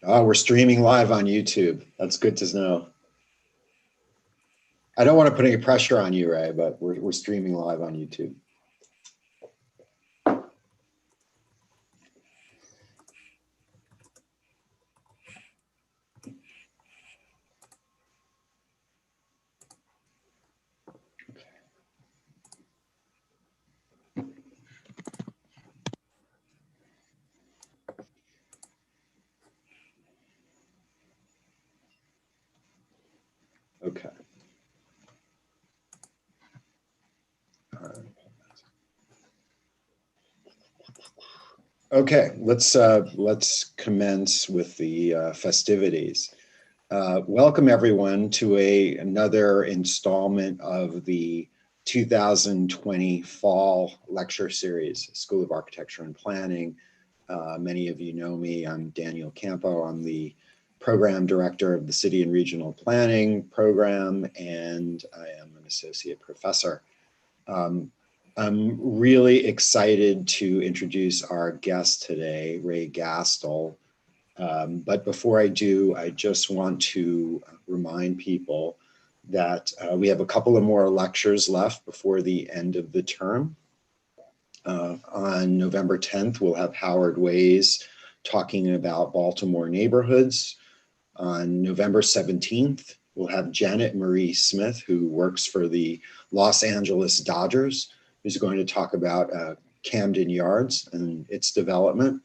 Oh, we're streaming live on YouTube. That's good to know. I don't want to put any pressure on you, Ray, but we're streaming live on YouTube. Okay. All right. Okay, let's commence with the festivities. Welcome everyone to another installment of the 2020 Fall Lecture Series, School of Architecture and Planning. Many of you know me. I'm Daniel Campo. I'm the Program Director of the City and Regional Planning Program, and I am an Associate Professor. I'm really excited to introduce our guest today, Ray Gastil. But before I do, I just want to remind people that we have a couple of more lectures left before the end of the term. On November 10th, we'll have Howard Ways talking about Baltimore neighborhoods. On November 17th, we'll have Janet Marie Smith, who works for the Los Angeles Dodgers, who's going to talk about Camden Yards and its development.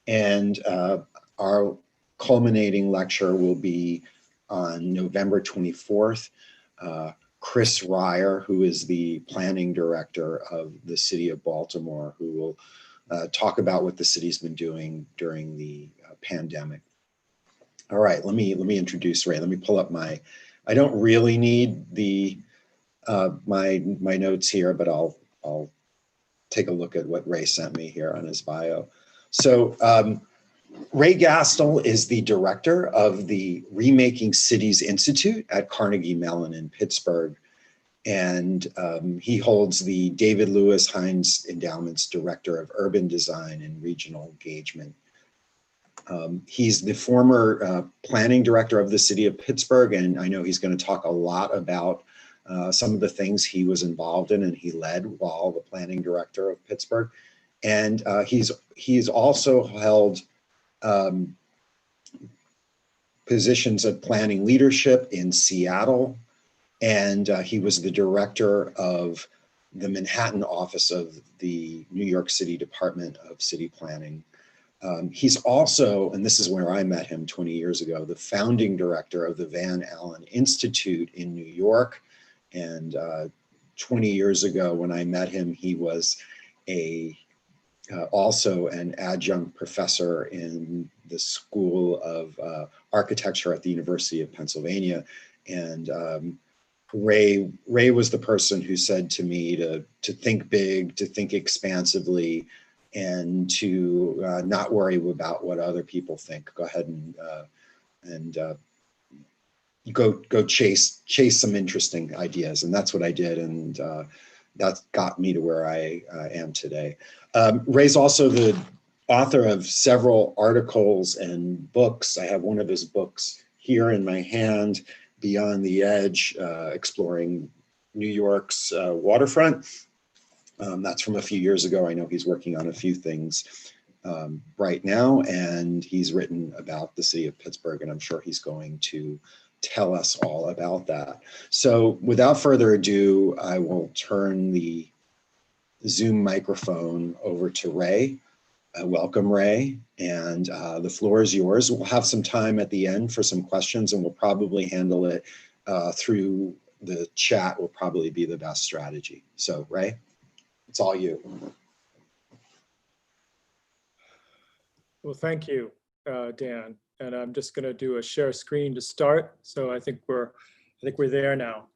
And our culminating lecture will be on November 24th. Chris Ryer, who is the planning director of the city of Baltimore, who will talk about what the city's been doing during the pandemic. All right, let me introduce Ray. Let me pull up I don't really need the my notes here, but I'll take a look at what Ray sent me here on his bio. So Ray Gastil is the director of the Remaking Cities Institute at Carnegie Mellon in Pittsburgh. And he holds the David Lewis Hines Endowment's Director of Urban Design and Regional Engagement. He's the former planning director of the city of Pittsburgh, and I know he's going to talk a lot about some of the things he was involved in and he led while the planning director of Pittsburgh. And he's also held positions of planning leadership in Seattle, and he was the director of the Manhattan office of the New York City Department of City Planning. He's also, and this is where I met him 20 years ago, the founding director of the Van Allen Institute in New York. And 20 years ago when I met him, he was also an adjunct professor in the School of Architecture at the University of Pennsylvania. And Ray was the person who said to me to think big, to think expansively, and to not worry about what other people think. Go ahead and go chase some interesting ideas. And that's what I did. And that got me to where I am today. Ray's also the author of several articles and books. I have one of his books here in my hand, Beyond the Edge, exploring New York's waterfront. That's from a few years ago. I know he's working on a few things right now, and he's written about the city of Pittsburgh, and I'm sure he's going to tell us all about that. So without further ado, I will turn the Zoom microphone over to Ray. Welcome, Ray, and the floor is yours. We'll have some time at the end for some questions, and we'll probably handle it through the chat will probably be the best strategy. So Ray, it's all you. Well, thank you, Dan. And I'm just going to do a share screen to start. So I think we're there now.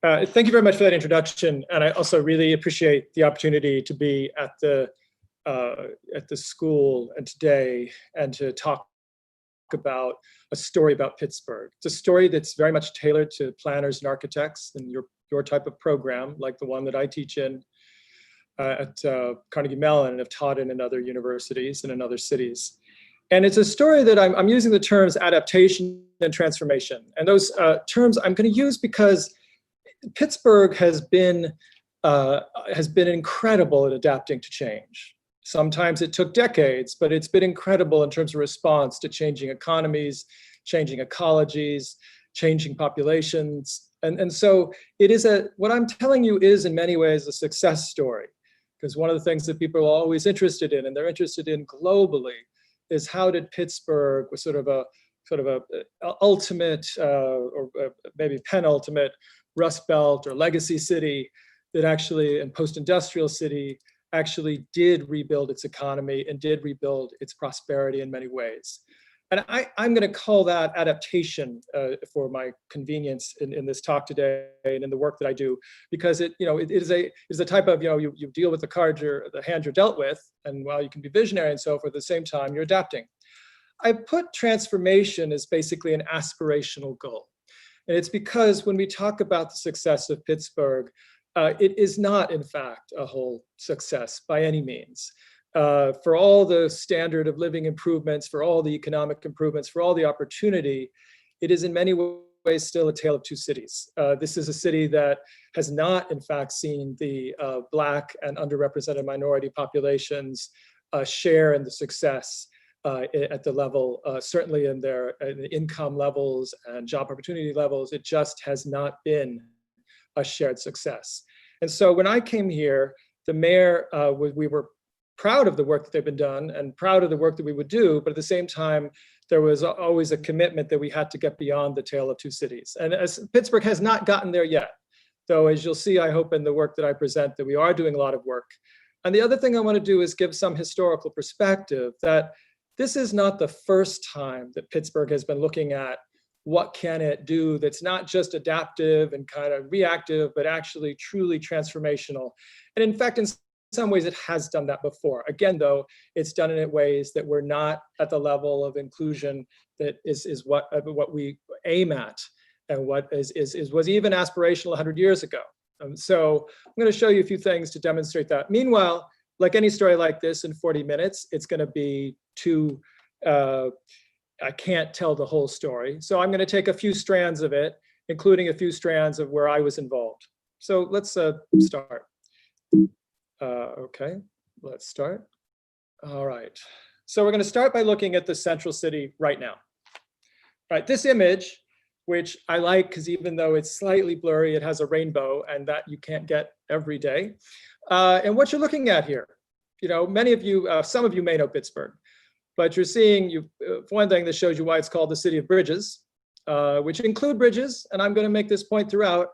Thank you very much for that introduction. And I also really appreciate the opportunity to be at the school and today and to talk about a story about Pittsburgh. It's a story that's very much tailored to planners and architects and your type of program, like the one that I teach in at Carnegie Mellon and have taught in other universities and in other cities. And it's a story that I'm using the terms adaptation and transformation. And those terms I'm going to use because Pittsburgh has been incredible at adapting to change. Sometimes it took decades, but it's been incredible in terms of response to changing economies, changing ecologies, changing populations. And so it is what I'm telling you is in many ways a success story, because one of the things that people are always interested in, and they're interested in globally, is how did Pittsburgh, was sort of a ultimate or maybe penultimate Rust Belt or legacy city that actually, and post-industrial city, actually did rebuild its economy and did rebuild its prosperity in many ways. And I'm going to call that adaptation for my convenience in this talk today and in the work that I do, because it is a type of, you deal with the hand you're dealt with, and while you can be visionary and so forth, at the same time you're adapting. I put transformation as basically an aspirational goal. And it's because when we talk about the success of Pittsburgh, it is not, in fact, a whole success by any means. For all the standard of living improvements, for all the economic improvements, for all the opportunity, it is in many ways still a tale of two cities. This is a city that has not, in fact, seen the Black and underrepresented minority populations share in the success at the level, certainly in their income levels and job opportunity levels. It just has not been a shared success. And so when I came here, the mayor, we were proud of the work that they've been done and proud of the work that we would do, but at the same time, there was always a commitment that we had to get beyond the tale of two cities. And as Pittsburgh has not gotten there yet, though, as you'll see, I hope in the work that I present, that we are doing a lot of work. And the other thing I want to do is give some historical perspective that this is not the first time that Pittsburgh has been looking at what can it do that's not just adaptive and kind of reactive, but actually truly transformational. And in fact, in some ways it has done that before. Again, though, it's done it in ways that we're not at the level of inclusion that is what we aim at, and what was even aspirational 100 years ago. So I'm going to show you a few things to demonstrate that. Meanwhile, like any story like this, in 40 minutes, it's going to be too, I can't tell the whole story. So I'm going to take a few strands of it, including a few strands of where I was involved. So let's start. Okay, let's start. All right. So we're going to start by looking at the central city right now. Right, this image, which I like because even though it's slightly blurry, it has a rainbow, and that you can't get every day. And what you're looking at here, many of you, some of you may know Pittsburgh, but you're seeing one thing that shows you why it's called the city of bridges, which include bridges. And I'm going to make this point throughout,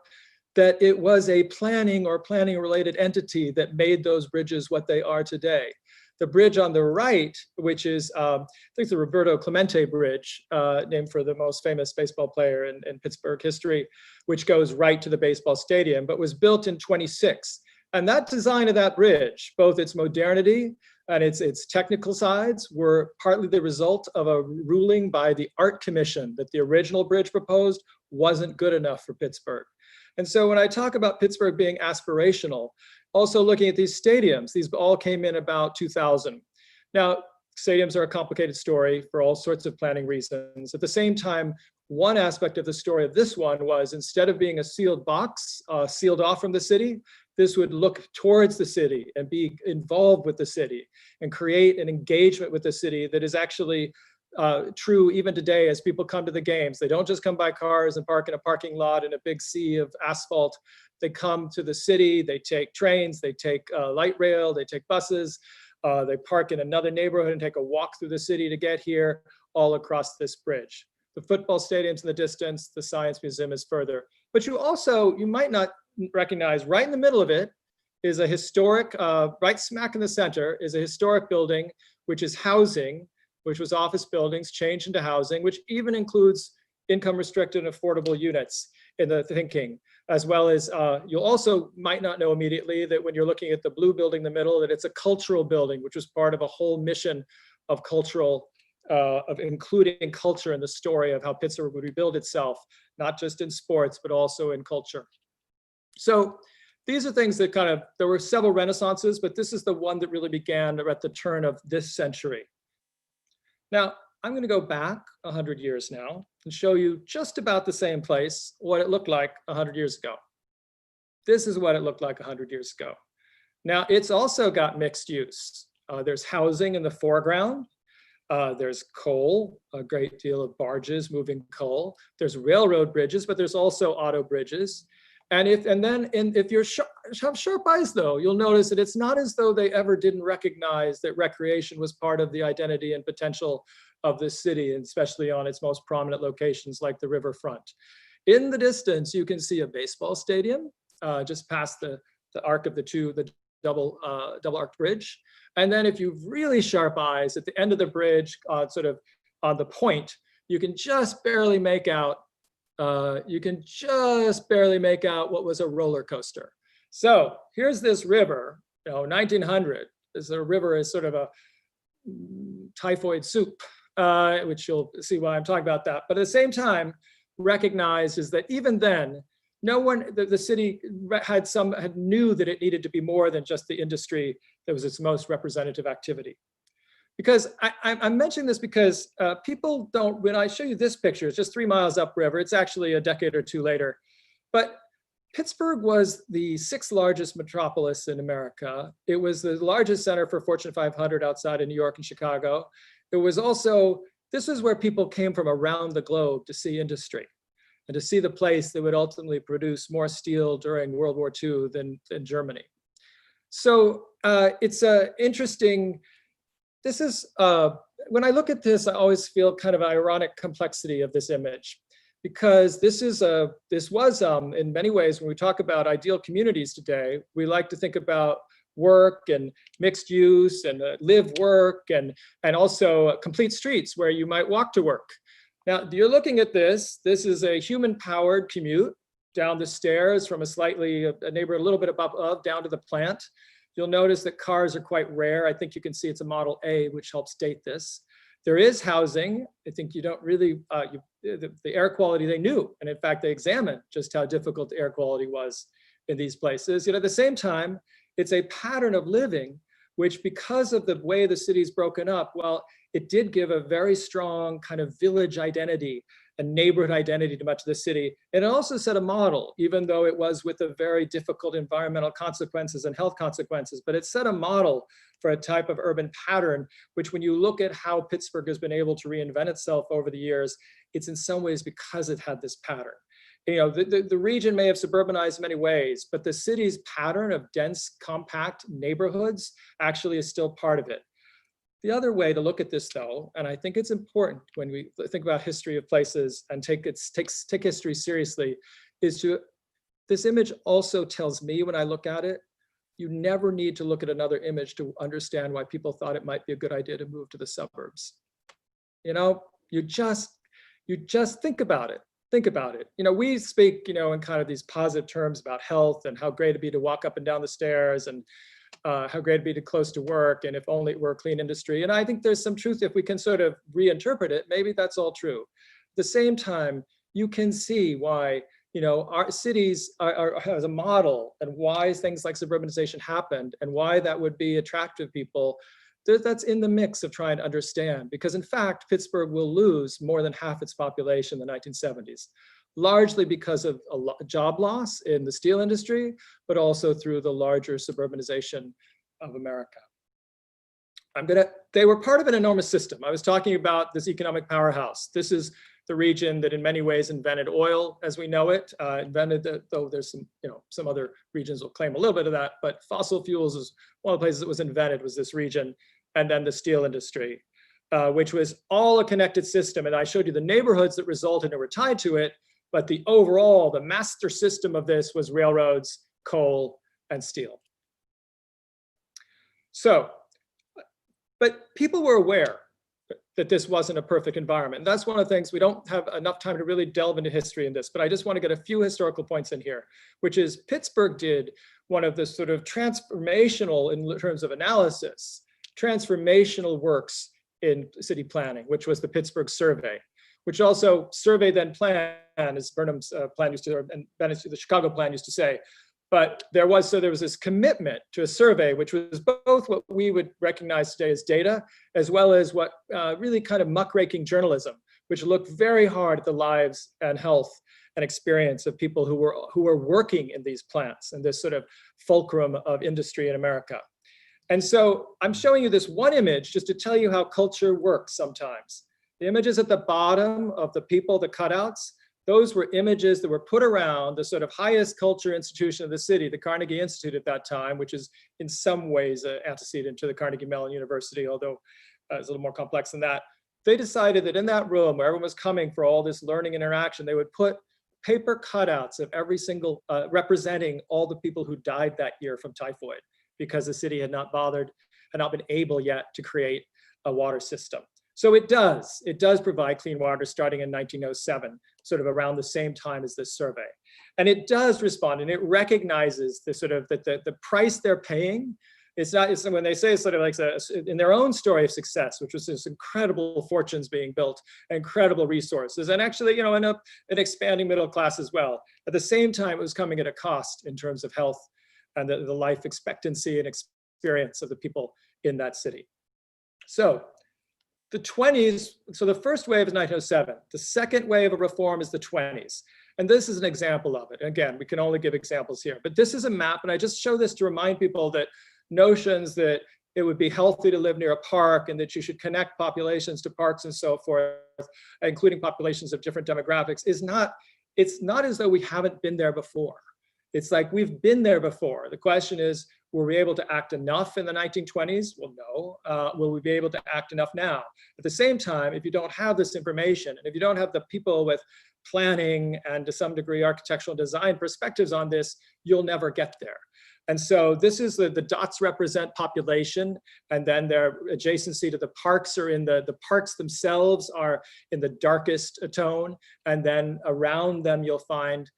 that it was a planning or planning related entity that made those bridges what they are today. The bridge on the right, which is, I think the Roberto Clemente Bridge, named for the most famous baseball player in Pittsburgh history, which goes right to the baseball stadium, but was built in 26. And that design of that bridge, both its modernity and its technical sides, were partly the result of a ruling by the Art Commission that the original bridge proposed wasn't good enough for Pittsburgh. And so when I talk about Pittsburgh being aspirational, also looking at these stadiums, these all came in about 2000. Now, stadiums are a complicated story for all sorts of planning reasons. At the same time, one aspect of the story of this one was, instead of being a sealed box, sealed off from the city, this would look towards the city and be involved with the city and create an engagement with the city that is actually true even today as people come to the games. They don't just come by cars and park in a parking lot in a big sea of asphalt. They come to the city, they take trains, they take light rail, they take buses, they park in another neighborhood and take a walk through the city to get here, all across this bridge. The football stadium's in the distance, the Science Museum is further. But you might not recognize, right in the middle of it is a historic, right smack in the center is a historic building, which is housing, which was office buildings changed into housing, which even includes income restricted and affordable units in the thinking, as well as you'll also might not know immediately that when you're looking at the blue building in the middle, that it's a cultural building, which was part of a whole mission of cultural, of including culture in the story of how Pittsburgh would rebuild itself, not just in sports, but also in culture. So these are things that there were several renaissances, but this is the one that really began at the turn of this century. Now, I'm going to go back 100 years now and show you just about the same place, what it looked like 100 years ago. This is what it looked like 100 years ago. Now, it's also got mixed use. There's housing in the foreground. There's coal, a great deal of barges moving coal. There's railroad bridges, but there's also auto bridges. And if you have sharp eyes, though, you'll notice that it's not as though they ever didn't recognize that recreation was part of the identity and potential of the city, and especially on its most prominent locations like the Riverfront. In the distance, you can see a baseball stadium just past the arc of the double arced bridge. And then if you've really sharp eyes, at the end of the bridge, sort of on the point, you can just barely make out what was a roller coaster. So here's this river, 1900. This river is sort of a typhoid soup, which you'll see why I'm talking about that. But at the same time, recognize is that even then, no one, the city knew that it needed to be more than just the industry that was its most representative activity. Because I'm mentioning this because people don't, when I show you this picture, it's just 3 miles upriver, it's actually a decade or two later. But Pittsburgh was the 6th largest metropolis in America. It was the largest center for Fortune 500 outside of New York and Chicago. It was also, this is where people came from around the globe to see industry and to see the place that would ultimately produce more steel during World War II than Germany. So it's interesting. This is, when I look at this, I always feel kind of an ironic complexity of this image, because this was in many ways, when we talk about ideal communities today, we like to think about work and mixed use and live work and also complete streets where you might walk to work. Now, you're looking at this. This is a human-powered commute down the stairs from a neighborhood a little bit above down to the plant. You'll notice that cars are quite rare. I think you can see it's a Model A, which helps date this. There is housing. I think you don't really, the air quality they knew. And in fact, they examined just how difficult the air quality was in these places. Yet at the same time, it's a pattern of living, which because of the way the city's broken up, well, it did give a very strong kind of village identity and neighborhood identity to much of the city. And it also set a model, even though it was with a very difficult environmental consequences and health consequences, but it set a model for a type of urban pattern, which when you look at how Pittsburgh has been able to reinvent itself over the years, it's in some ways because it had this pattern. The region may have suburbanized in many ways, but the city's pattern of dense, compact neighborhoods actually is still part of it. The other way to look at this, though, and I think it's important when we think about history of places and take history seriously, is this image also tells me when I look at it, you never need to look at another image to understand why people thought it might be a good idea to move to the suburbs. You just think about it. Think about it. We speak, in kind of these positive terms about health and how great it'd be to walk up and down the stairs and how great it'd be to close to work and if only it were a clean industry. And I think there's some truth if we can sort of reinterpret it, maybe that's all true. At the same time, you can see why, our cities are as a model and why things like suburbanization happened and why that would be attractive to people. That's in the mix of trying to understand, because in fact, Pittsburgh will lose more than half its population in the 1970s, largely because of a job loss in the steel industry, but also through the larger suburbanization of America. They were part of an enormous system. I was talking about this economic powerhouse. This is the region that in many ways invented oil as we know it, though there's some other regions will claim a little bit of that, but fossil fuels is one of the places that was invented was this region, and then the steel industry, which was all a connected system. And I showed you the neighborhoods that resulted and were tied to it, but the master system of this was railroads, coal, and steel. So, but people were aware that this wasn't a perfect environment. And that's one of the things, we don't have enough time to really delve into history in this, but I just want to get a few historical points in here, which is Pittsburgh did one of the sort of transformational, in terms of analysis, transformational works in city planning, which was the Pittsburgh Survey, which also survey then plan, as Burnham's plan used to, and the Chicago plan used to say, But there was this commitment to a survey, which was both what we would recognize today as data, as well as what really kind of muckraking journalism, which looked very hard at the lives and health and experience of people who were working in these plants and this sort of fulcrum of industry in America. And so I'm showing you this one image just to tell you how culture works sometimes. The images at the bottom of the people, the cutouts, those were images that were put around the sort of highest culture institution of the city, the Carnegie Institute at that time, which is in some ways an antecedent to the Carnegie Mellon University, although it's a little more complex than that. They decided that in that room where everyone was coming for all this learning interaction, they would put paper cutouts of every single, representing all the people who died that year from typhoid, because the city had not been able yet to create a water system. So it does provide clean water starting in 1907, sort of around the same time as this survey. And it does respond, and it recognizes the sort of the price they're paying. It's when they say sort of like in their own story of success, which was this incredible fortunes being built, incredible resources, and actually, an expanding middle class as well. At the same time, it was coming at a cost in terms of health and the life expectancy and experience of the people in that city. So the 20s, so the first wave is 1907. The second wave of reform is the 20s. And this is an example of it. Again, we can only give examples here, but this is a map, and I just show this to remind people that notions that it would be healthy to live near a park and that you should connect populations to parks and so forth, including populations of different demographics, it's not as though we haven't been there before. It's like we've been there before. The question is, were we able to act enough in the 1920s? Well, no. Will we be able to act enough now? At the same time, if you don't have this information, and if you don't have the people with planning and to some degree architectural design perspectives on this, you'll never get there. And so this is the dots represent population, and then their adjacency to the parks are in the parks themselves are in the darkest tone, and then around them you'll find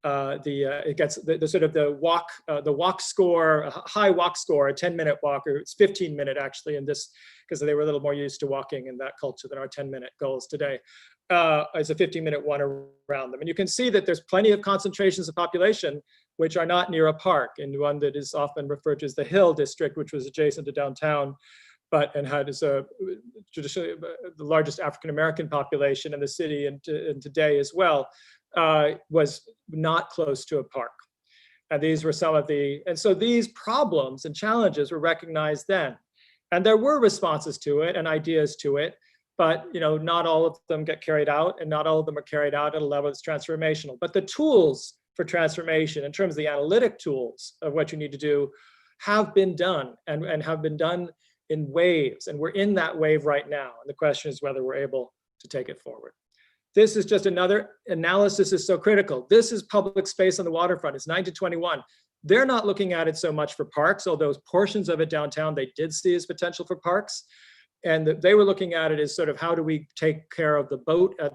it gets the sort of the walk score, a high walk score, a 10-minute walk, or it's 15-minute actually in this, because they were a little more used to walking in that culture than our 10-minute goals today. It's a 15-minute one around them. And you can see that there's plenty of concentrations of population which are not near a park, and one that is often referred to as the Hill District, which was adjacent to downtown, and had as traditionally the largest African-American population in the city and today as well. Was not close to a park. And these were some of and so these problems and challenges were recognized then. And there were responses to it and ideas to it, but not all of them get carried out, and not all of them are carried out at a level that's transformational. But the tools for transformation in terms of the analytic tools of what you need to do have been done and have been done in waves. And we're in that wave right now. And the question is whether we're able to take it forward. This is just another analysis is so critical. This is public space on the waterfront. It's 1921. They're not looking at it so much for parks, although portions of it downtown they did see as potential for parks. And they were looking at it as sort of how do we take care of the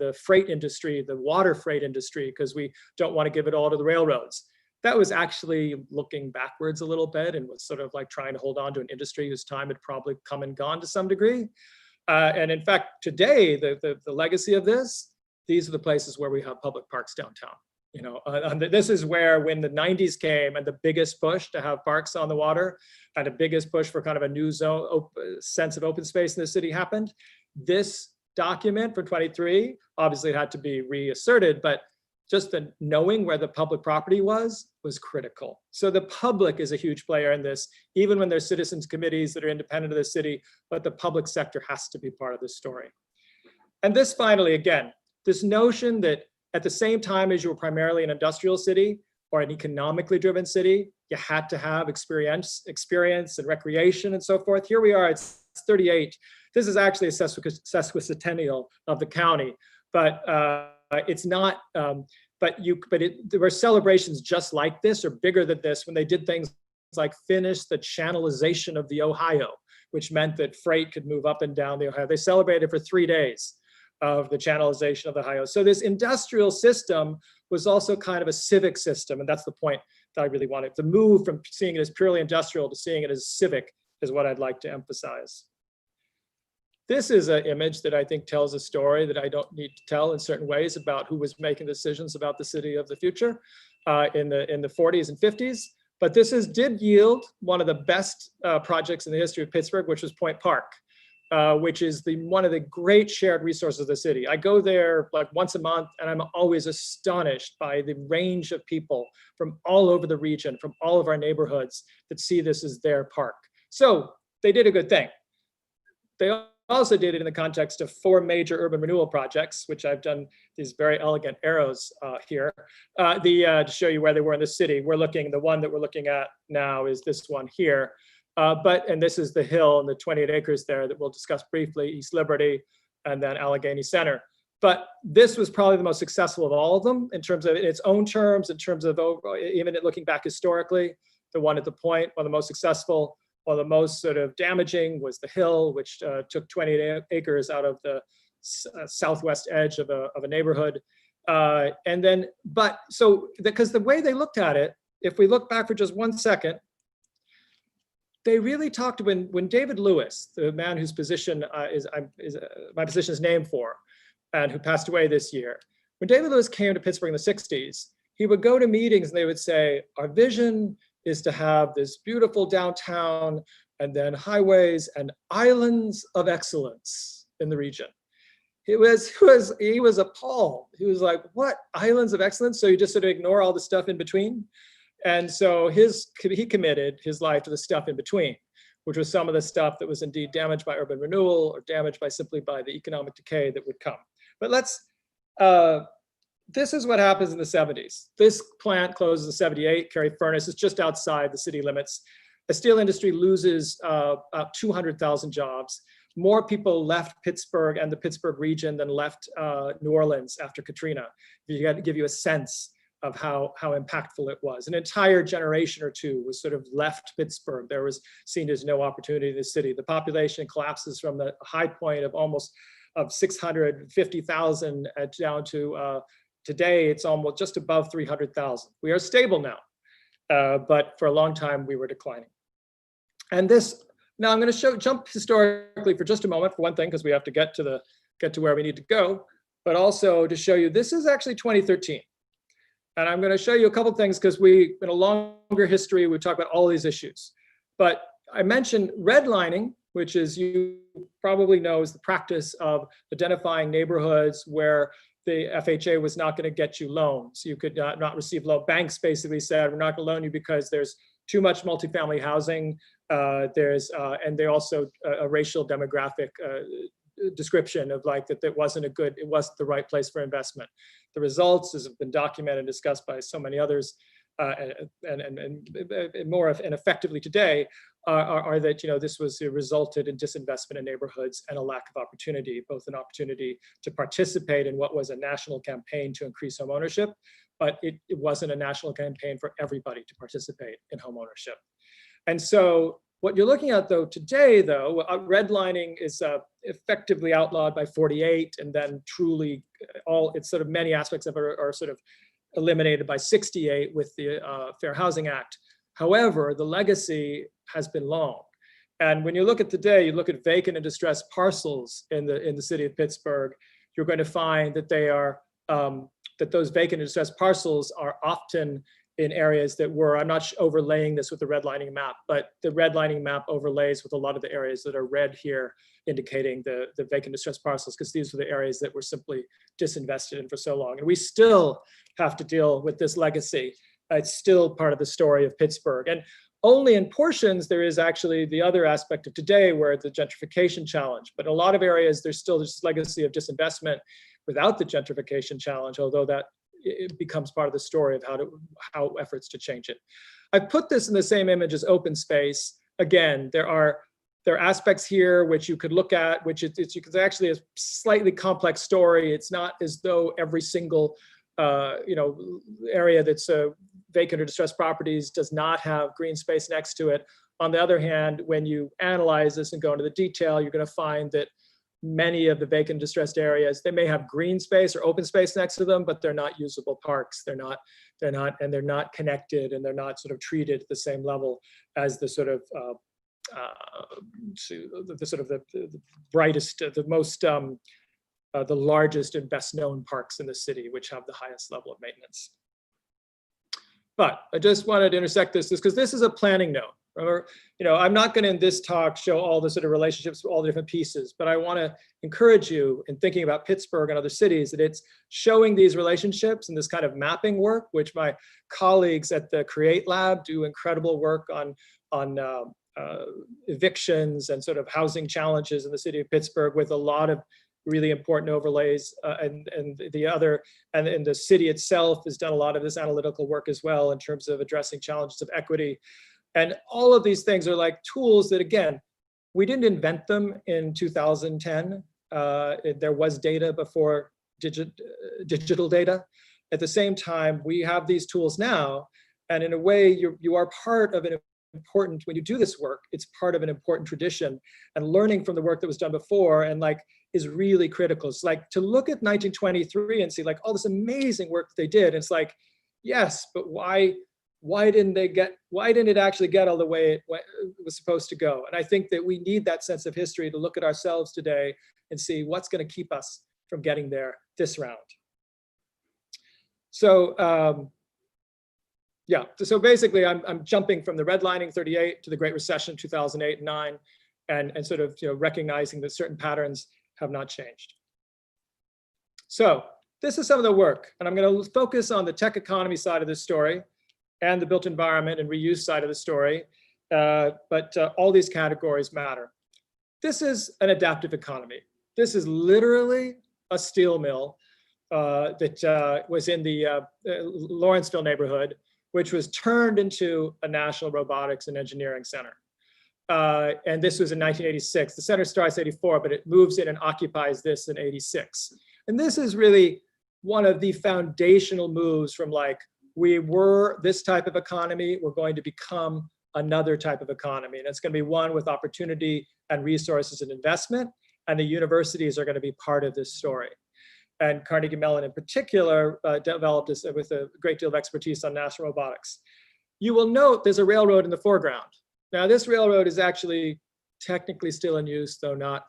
the freight industry, the water freight industry, because we don't want to give it all to the railroads. That was actually looking backwards a little bit and was sort of like trying to hold on to an industry whose time had probably come and gone to some degree. And in fact, today, the legacy of this, these are the places where we have public parks downtown. This is where when the 90s came and the biggest push to have parks on the water and the biggest push for kind of a new zone, sense of open space in the city happened. This document for 23, obviously it had to be reasserted, but just the knowing where the public property was critical. So the public is a huge player in this, even when there's citizens committees that are independent of the city, but the public sector has to be part of this story. And this finally, again, this notion that at the same time as you were primarily an industrial city or an economically driven city, you had to have experience and recreation and so forth. Here we are, it's 38. This is actually a sesquicentennial of the county, but it's not, there were celebrations just like this or bigger than this when they did things like finish the channelization of the Ohio, which meant that freight could move up and down the Ohio. They celebrated for 3 days of the channelization of the Ohio. So this industrial system was also kind of a civic system. And that's the point that I really wanted to move from seeing it as purely industrial to seeing it as civic is what I'd like to emphasize. This is an image that I think tells a story that I don't need to tell in certain ways about who was making decisions about the city of the future in the 40s and 50s. But this did yield one of the best projects in the history of Pittsburgh, which was Point Park, which is one of the great shared resources of the city. I go there like once a month, and I'm always astonished by the range of people from all over the region, from all of our neighborhoods that see this as their park. So they did a good thing. They also did it in the context of 4 major urban renewal projects, which I've done these very elegant arrows here to show you where they were in the city. The one that we're looking at now is this one here. And this is the hill and the 28 acres there that we'll discuss briefly, East Liberty, and then Allegheny Center. But this was probably the most successful of all of them in terms of its own terms, in terms of even looking back historically, the one at the Point, one of the most successful. One of the most sort of damaging was the hill, which took 28 acres out of the southwest edge of a neighborhood. Because the way they looked at it, if we look back for just 1 second, they really talked when David Lewis, the man whose position my position is named for, and who passed away this year, when David Lewis came to Pittsburgh in the 60s, he would go to meetings and they would say, our vision is to have this beautiful downtown and then highways and islands of excellence in the region. He was appalled. He was like, what, islands of excellence? So you just sort of ignore all the stuff in between? And so he committed his life to the stuff in between, which was some of the stuff that was indeed damaged by urban renewal or damaged simply by the economic decay that would come. But this is what happens in the 70s. This plant closes in 78, Cary Furnace is just outside the city limits. The steel industry loses about 200,000 jobs. More people left Pittsburgh and the Pittsburgh region than left New Orleans after Katrina. You got to give you a sense of how impactful it was. An entire generation or two was sort of left Pittsburgh. There was seen as no opportunity in the city. The population collapses from the high point of 650,000 down to today, it's almost just above 300,000. We are stable now, but for a long time we were declining. And now I'm going to jump historically for just a moment, for one thing, because we have to get to where we need to go, but also to show you this is actually 2013. And I'm going to show you a couple of things because in a longer history, we talk about all these issues. But I mentioned redlining, which is, you probably know, is the practice of identifying neighborhoods where the FHA was not going to get you loans. You could not receive loan. Banks basically said, we're not going to loan you because there's too much multifamily housing. And they also a racial demographic description of like that it wasn't the right place for investment. The results, as have been documented and discussed by so many others, and more and effectively today, are that this resulted in disinvestment in neighborhoods and a lack of opportunity, both an opportunity to participate in what was a national campaign to increase home ownership, but it wasn't a national campaign for everybody to participate in home ownership. And so what you're looking at today, redlining is effectively outlawed by 48, and then truly it's sort of many aspects of it are sort of eliminated by 68 with the Fair Housing Act. However, the legacy has been long. And when you look at today, you look at vacant and distressed parcels in the city of Pittsburgh, you're going to find that that those vacant and distressed parcels are often in areas that I'm not overlaying this with the redlining map, but the redlining map overlays with a lot of the areas that are red here, indicating the vacant distressed parcels, because these were the areas that were simply disinvested in for so long. And we still have to deal with this legacy. It's still part of the story of Pittsburgh. And only in portions, there is actually the other aspect of today where the gentrification challenge, but in a lot of areas, there's still this legacy of disinvestment without the gentrification challenge, although that it becomes part of the story of how efforts to change it. I put this in the same image as open space. Again, there are aspects here which you could look at, which it's actually a slightly complex story. It's not as though every single area that's vacant or distressed properties does not have green space next to it. On the other hand, when you analyze this and go into the detail, you're going to find that many of the vacant distressed areas, they may have green space or open space next to them, but they're not usable parks. They're not connected, and they're not sort of treated at the same level as the sort of the sort of the brightest, the most, the largest and best known parks in the city, which have the highest level of maintenance. But I just wanted to intersect this because this is a planning note. Or, I'm not going to in this talk show all the sort of relationships with all the different pieces, but I want to encourage you in thinking about Pittsburgh and other cities that it's showing these relationships and this kind of mapping work, which my colleagues at the Create Lab do incredible work on evictions and sort of housing challenges in the city of Pittsburgh, with a lot of really important overlays, and the city itself has done a lot of this analytical work as well in terms of addressing challenges of equity. And all of these things are like tools that, again, we didn't invent them in 2010. There was data before digital data. At the same time, we have these tools now, and in a way, you are part of an important, when you do this work, it's part of an important tradition, and learning from the work that was done before and is really critical. It's like to look at 1923 and see all this amazing work that they did. And it's like, yes, but why didn't it actually get all the way it was supposed to go? And I think that we need that sense of history to look at ourselves today and see what's going to keep us from getting there this round. So yeah, so basically I'm jumping from the redlining 38 to the Great Recession 2008 and 9, and sort of recognizing that certain patterns have not changed. So this is some of the work, and I'm going to focus on the tech economy side of this story and the built environment and reuse side of the story, but all these categories matter. This is an adaptive economy. This is literally a steel mill that was in the Lawrenceville neighborhood, which was turned into a national robotics and engineering center. And this was in 1986. The center starts 84, but it moves in and occupies this in 86. And this is really one of the foundational moves from we were this type of economy, we're going to become another type of economy. And it's going to be one with opportunity and resources and investment. And the universities are going to be part of this story. And Carnegie Mellon in particular developed this with a great deal of expertise on national robotics. You will note there's a railroad in the foreground. Now this railroad is actually technically still in use, though not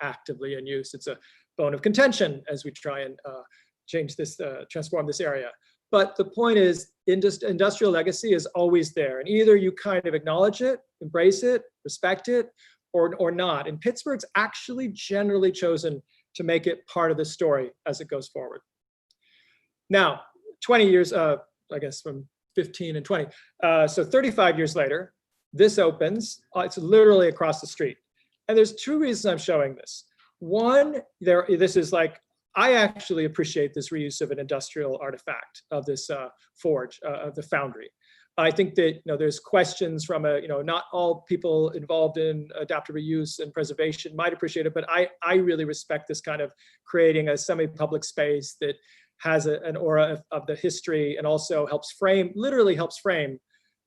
actively in use. It's a bone of contention as we try and change this, transform this area. But the point is, industrial legacy is always there. And either you kind of acknowledge it, embrace it, respect it, or not. And Pittsburgh's actually generally chosen to make it part of the story as it goes forward. Now, 20 years, I guess from 15 and 20. So 35 years later, this opens. It's literally across the street. And there's two reasons I'm showing this. One, this is I actually appreciate this reuse of an industrial artifact of this forge, of the foundry. I think that there's questions from not all people involved in adaptive reuse and preservation might appreciate it, but I really respect this kind of creating a semi-public space that has an aura of the history and also literally helps frame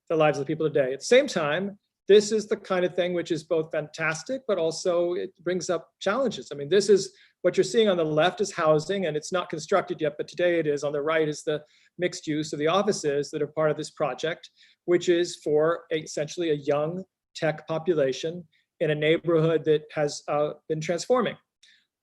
the lives of the people today. At the same time, this is the kind of thing which is both fantastic, but also it brings up challenges. I mean, this is what you're seeing on the left is housing, and it's not constructed yet, but today it is. On the right is the mixed use of the offices that are part of this project, which is for essentially a young tech population in a neighborhood that has been transforming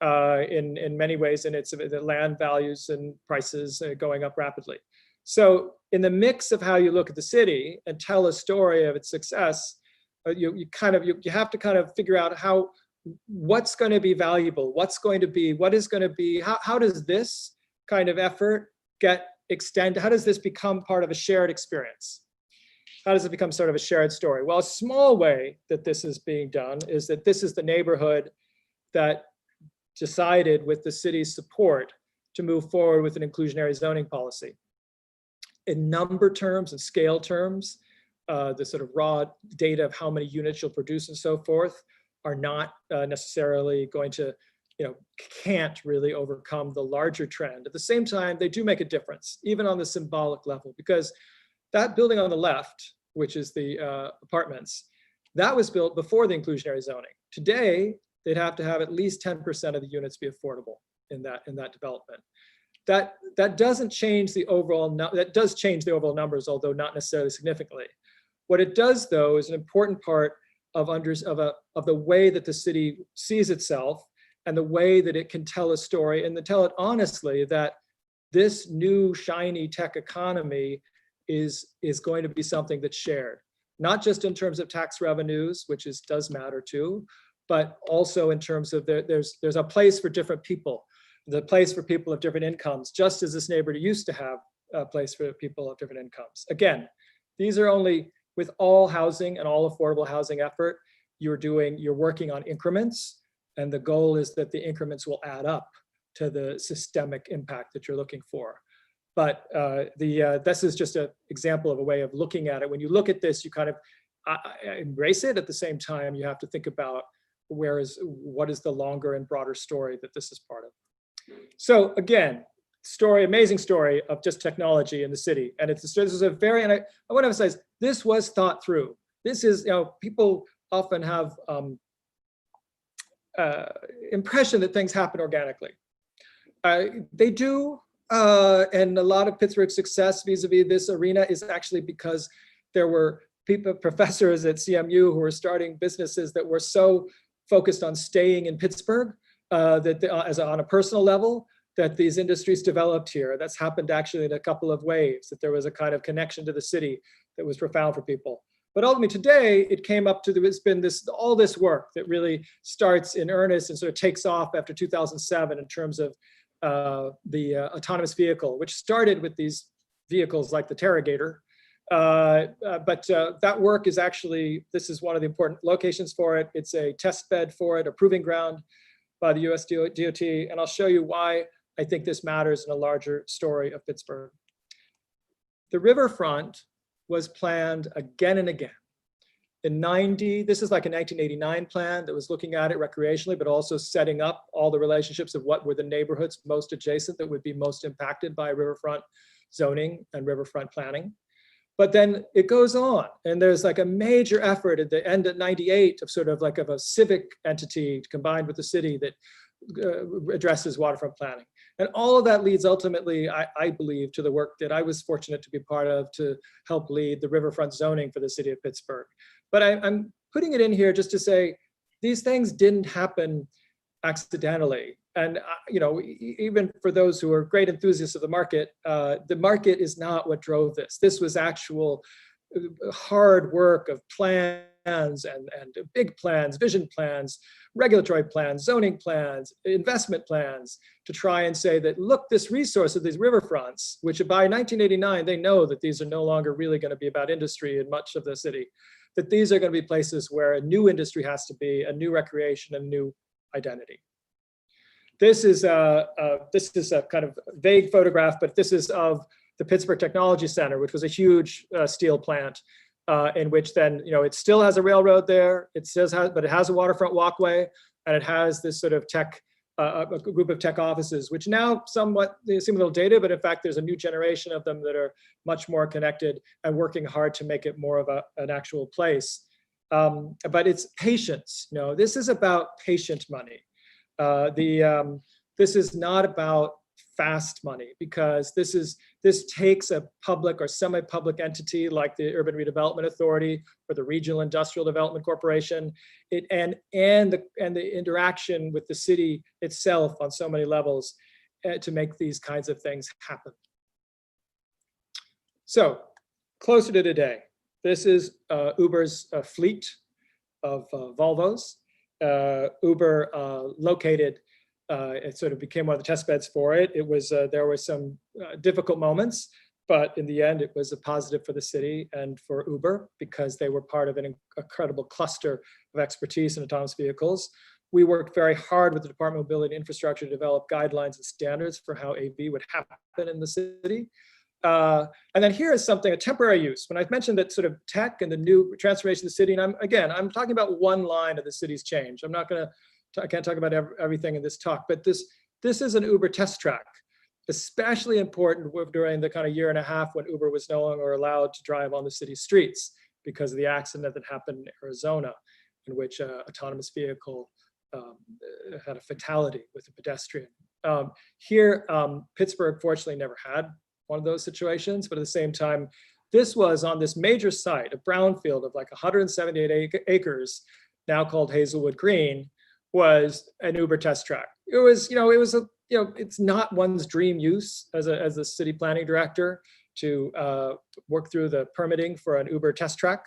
in many ways, and it's the land values and prices going up rapidly. So in the mix of how you look at the city and tell a story of its success, you have to kind of figure out what's going to be valuable, what is going to be, how does this kind of effort get extended? How does this become part of a shared experience? How does it become sort of a shared story? Well, a small way that this is being done is that this is the neighborhood that decided with the city's support to move forward with an inclusionary zoning policy. In number terms and scale terms, the sort of raw data of how many units you'll produce and so forth are not necessarily going to, can't really overcome the larger trend. At the same time, they do make a difference, even on the symbolic level, because that building on the left, which is the apartments, that was built before the inclusionary zoning. Today, they'd have to have at least 10% of the units be affordable in that development. That doesn't change the overall, that does change the overall numbers, although not necessarily significantly. What it does, though, is an important part of the way that the city sees itself and the way that it can tell a story, and to tell it honestly that this new shiny tech economy is going to be something that's shared, not just in terms of tax revenues, which does matter too, but also in terms of there's a place for different people, the place for people of different incomes, just as this neighborhood used to have a place for people of different incomes. Again, these are only with all housing and all affordable housing effort, you're working on increments, and the goal is that the increments will add up to the systemic impact that you're looking for. But this is just an example of a way of looking at it. When you look at this, you kind of embrace it. At the same time, you have to think about what is the longer and broader story that this is part of. So again, amazing story of just technology in the city. And this is a very, and I want to emphasize, this was thought through. This is, people often have impression that things happen organically. They do, and a lot of Pittsburgh's success vis-a-vis this arena is actually because there were professors at CMU who were starting businesses that were so focused on staying in Pittsburgh that on a personal level, that these industries developed here. That's happened actually in a couple of ways, that there was a kind of connection to the city that was profound for people. But ultimately today, it came up to, it's been all this work that really starts in earnest and sort of takes off after 2007 in terms of the autonomous vehicle, which started with these vehicles like the Terragator. But that work is actually, this is one of the important locations for it. It's a test bed for it, a proving ground by the US DOT. And I'll show you why I think this matters in a larger story of Pittsburgh. The Riverfront was planned again and again. This is like a 1989 plan that was looking at it recreationally, but also setting up all the relationships of what were the neighborhoods most adjacent that would be most impacted by Riverfront zoning and Riverfront planning. But then it goes on, and there's like a major effort at the end of '98 of sort of like a civic entity combined with the city that addresses waterfront planning. And all of that leads ultimately, I believe, to the work that I was fortunate to be part of to help lead the Riverfront zoning for the city of Pittsburgh. But I'm putting it in here just to say, these things didn't happen accidentally. And even for those who are great enthusiasts of the market is not what drove this. This was actual hard work of plans and big plans, vision plans, regulatory plans, zoning plans, investment plans to try and say that, look, this resource of these riverfronts, which by 1989, they know that these are no longer really going to be about industry in much of the city, that these are going to be places where a new industry has to be, a new recreation, a new identity. This is a kind of vague photograph, but this is of the Pittsburgh Technology Center, which was a huge steel plant in which then, it still has a railroad there. But it has a waterfront walkway, and it has this sort of tech, a group of tech offices, which now somewhat, they seem a little dated, but in fact, there's a new generation of them that are much more connected and working hard to make it more of an actual place. But it's patience. This is about patient money. This is not about fast money, because this takes a public or semi-public entity like the Urban Redevelopment Authority or the Regional Industrial Development Corporation, and the interaction with the city itself on so many levels to make these kinds of things happen. So closer to today, this is Uber's fleet of Volvos. Uber located, it sort of became one of the test beds for it. There were some difficult moments, but in the end, it was a positive for the city and for Uber because they were part of an incredible cluster of expertise in autonomous vehicles. We worked very hard with the Department of Mobility and Infrastructure to develop guidelines and standards for how AV would happen in the city. And then here is something, a temporary use. When I've mentioned that sort of tech and the new transformation of the city, and I'm talking about one line of the city's change. I can't talk about everything in this talk, but this is an Uber test track, especially important during the kind of year and a half when Uber was no longer allowed to drive on the city streets because of the accident that happened in Arizona, in which an autonomous vehicle had a fatality with a pedestrian. Here, Pittsburgh fortunately never had one of those situations, but at the same time, this was on this major site, a brownfield of like 178 acres, now called Hazelwood Green, was an Uber test track. It was, it's not one's dream use as a city planning director to work through the permitting for an Uber test track,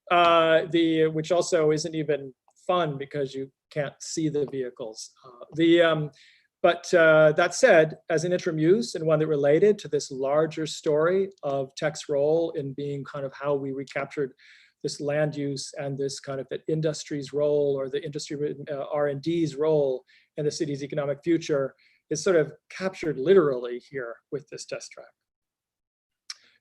which also isn't even fun because you can't see the vehicles. But that said, as an interim use and one that related to this larger story of tech's role in being kind of how we recaptured this land use and this kind of the industry's role, or the industry R&D's role in the city's economic future, is sort of captured literally here with this test track.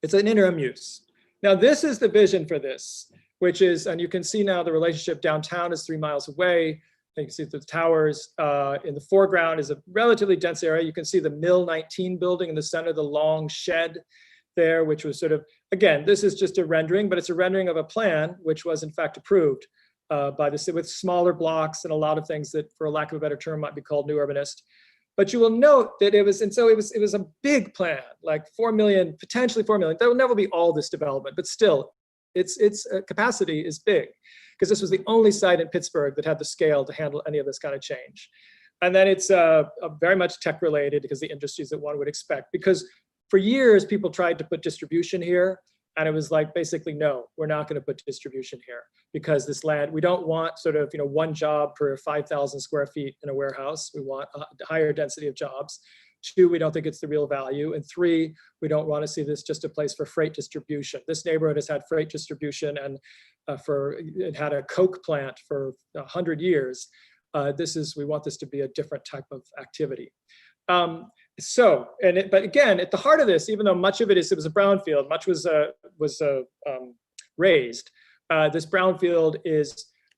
It's an interim use. Now, this is the vision for this, which is, and you can see now the relationship downtown is 3 miles away. You can see the towers. In the foreground is a relatively dense area. You can see the Mill 19 building in the center, the long shed there, which was sort of, again, this is just a rendering, but it's a rendering of a plan, which was in fact approved by the city, with smaller blocks and a lot of things that, for lack of a better term, might be called new urbanist. But you will note that it was a big plan, like 4 million, potentially 4 million. There will never be all this development, but still, its capacity is big, because this was the only site in Pittsburgh that had the scale to handle any of this kind of change. And then it's very much tech related, because the industries that one would expect. Because for years, people tried to put distribution here, and it was like, basically, no, we're not going to put distribution here, because this land, we don't want sort of, one job per 5,000 square feet in a warehouse. We want a higher density of jobs. 2, we don't think it's the real value. And 3, we don't want to see this just a place for freight distribution. This neighborhood has had freight distribution, and it had a Coke plant for 100 years. We want this to be a different type of activity. But again, at the heart of this, even though much of it was a brownfield, much was raised. This brownfield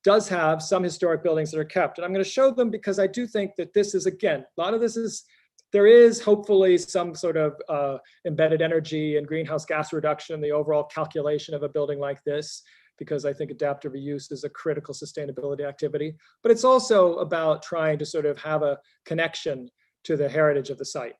does have some historic buildings that are kept, and I'm going to show them because I do think that this is, again, a lot of this is, there is hopefully some sort of embedded energy and greenhouse gas reduction in the overall calculation of a building like this, because I think adaptive reuse is a critical sustainability activity. But it's also about trying to sort of have a connection to the heritage of the site.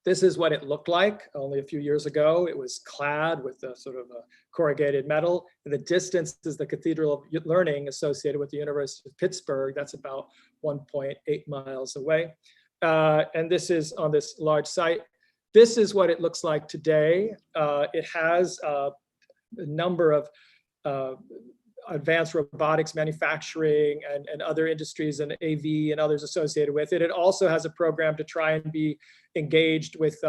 This is what it looked like only a few years ago. It was clad with a sort of a corrugated metal. In the distance is the Cathedral of Learning associated with the University of Pittsburgh. That's about 1.8 miles away. And this is on this large site. This is what it looks like today. It has a number of advanced robotics manufacturing and other industries and AV and others associated with it. It also has a program to try and be engaged with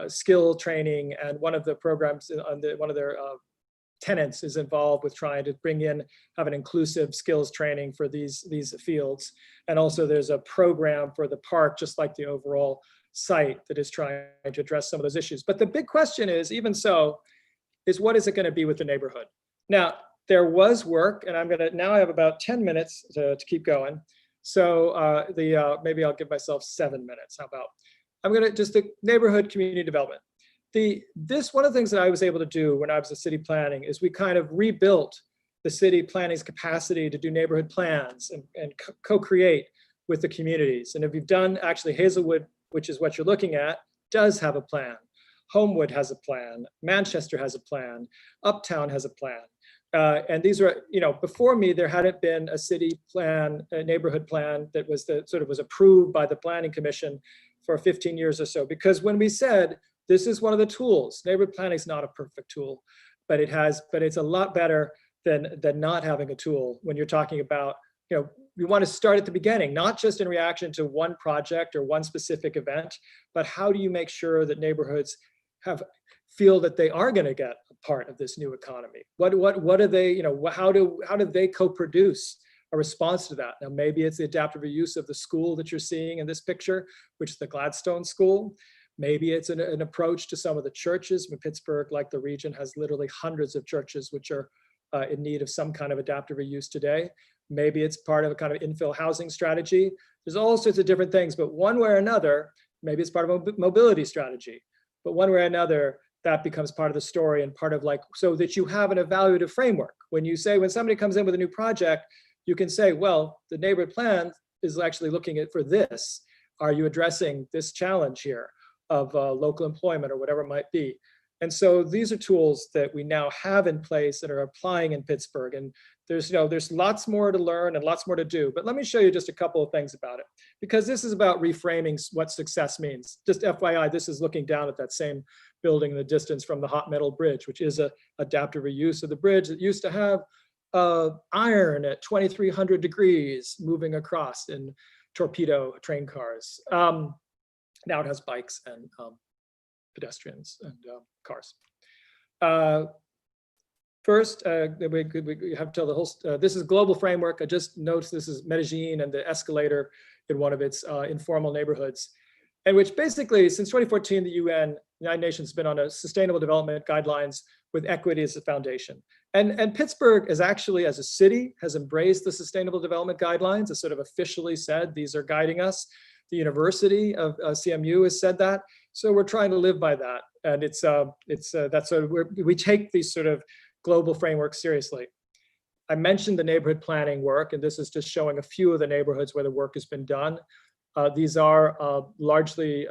skill training, and one of the programs, one of their tenants is involved with trying to have an inclusive skills training for these fields. And also there's a program for the park, just like the overall site, that is trying to address some of those issues. But the big question is, even so, is what is it going to be with the neighborhood? Now, there was work, and now I have about 10 minutes to keep going. So maybe I'll give myself 7 minutes. How about, the neighborhood community development. One of the things that I was able to do when I was in city planning is we kind of rebuilt the city planning's capacity to do neighborhood plans and co-create with the communities. And if you've done, actually Hazelwood, which is what you're looking at, does have a plan. Homewood has a plan. Manchester has a plan. Uptown has a plan. And these are, before me, there hadn't been a city plan, a neighborhood plan that was was approved by the Planning Commission for 15 years or so. Because when we said, this is one of the tools, neighborhood planning is not a perfect tool, but it's a lot better than not having a tool when you're talking about, we want to start at the beginning, not just in reaction to one project or one specific event, but how do you make sure that neighborhoods feel that they are going to get a part of this new economy? What are they, how do they co-produce a response to that? Now, maybe it's the adaptive reuse of the school that you're seeing in this picture, which is the Gladstone School. Maybe it's an approach to some of the churches. I mean, Pittsburgh, like the region, has literally hundreds of churches which are in need of some kind of adaptive reuse today. Maybe it's part of a kind of infill housing strategy. There's all sorts of different things, but one way or another, maybe it's part of a mobility strategy. But one way or another, that becomes part of the story and part of so that you have an evaluative framework. When somebody comes in with a new project, you can say, well, the neighborhood plan is actually looking for this. Are you addressing this challenge here of local employment or whatever it might be? And so these are tools that we now have in place and are applying in Pittsburgh. And there's lots more to learn and lots more to do. But let me show you just a couple of things about it, because this is about reframing what success means. Just FYI, this is looking down at that same building in the distance from the hot metal bridge, which is a adaptive reuse of the bridge that used to have iron at 2,300 degrees moving across in torpedo train cars. Now it has bikes and pedestrians and cars. First, we have to tell the whole, this is global framework. I just noticed this is Medellin and the escalator in one of its informal neighborhoods, and which basically, since 2014, the UN, United Nations, has been on a sustainable development guidelines with equity as a foundation. And Pittsburgh is actually, as a city, has embraced the sustainable development guidelines. It's sort of officially said, these are guiding us. The University of CMU has said that. So we're trying to live by that. And we take these sort of global frameworks seriously. I mentioned the neighborhood planning work, and this is just showing a few of the neighborhoods where the work has been done. These are largely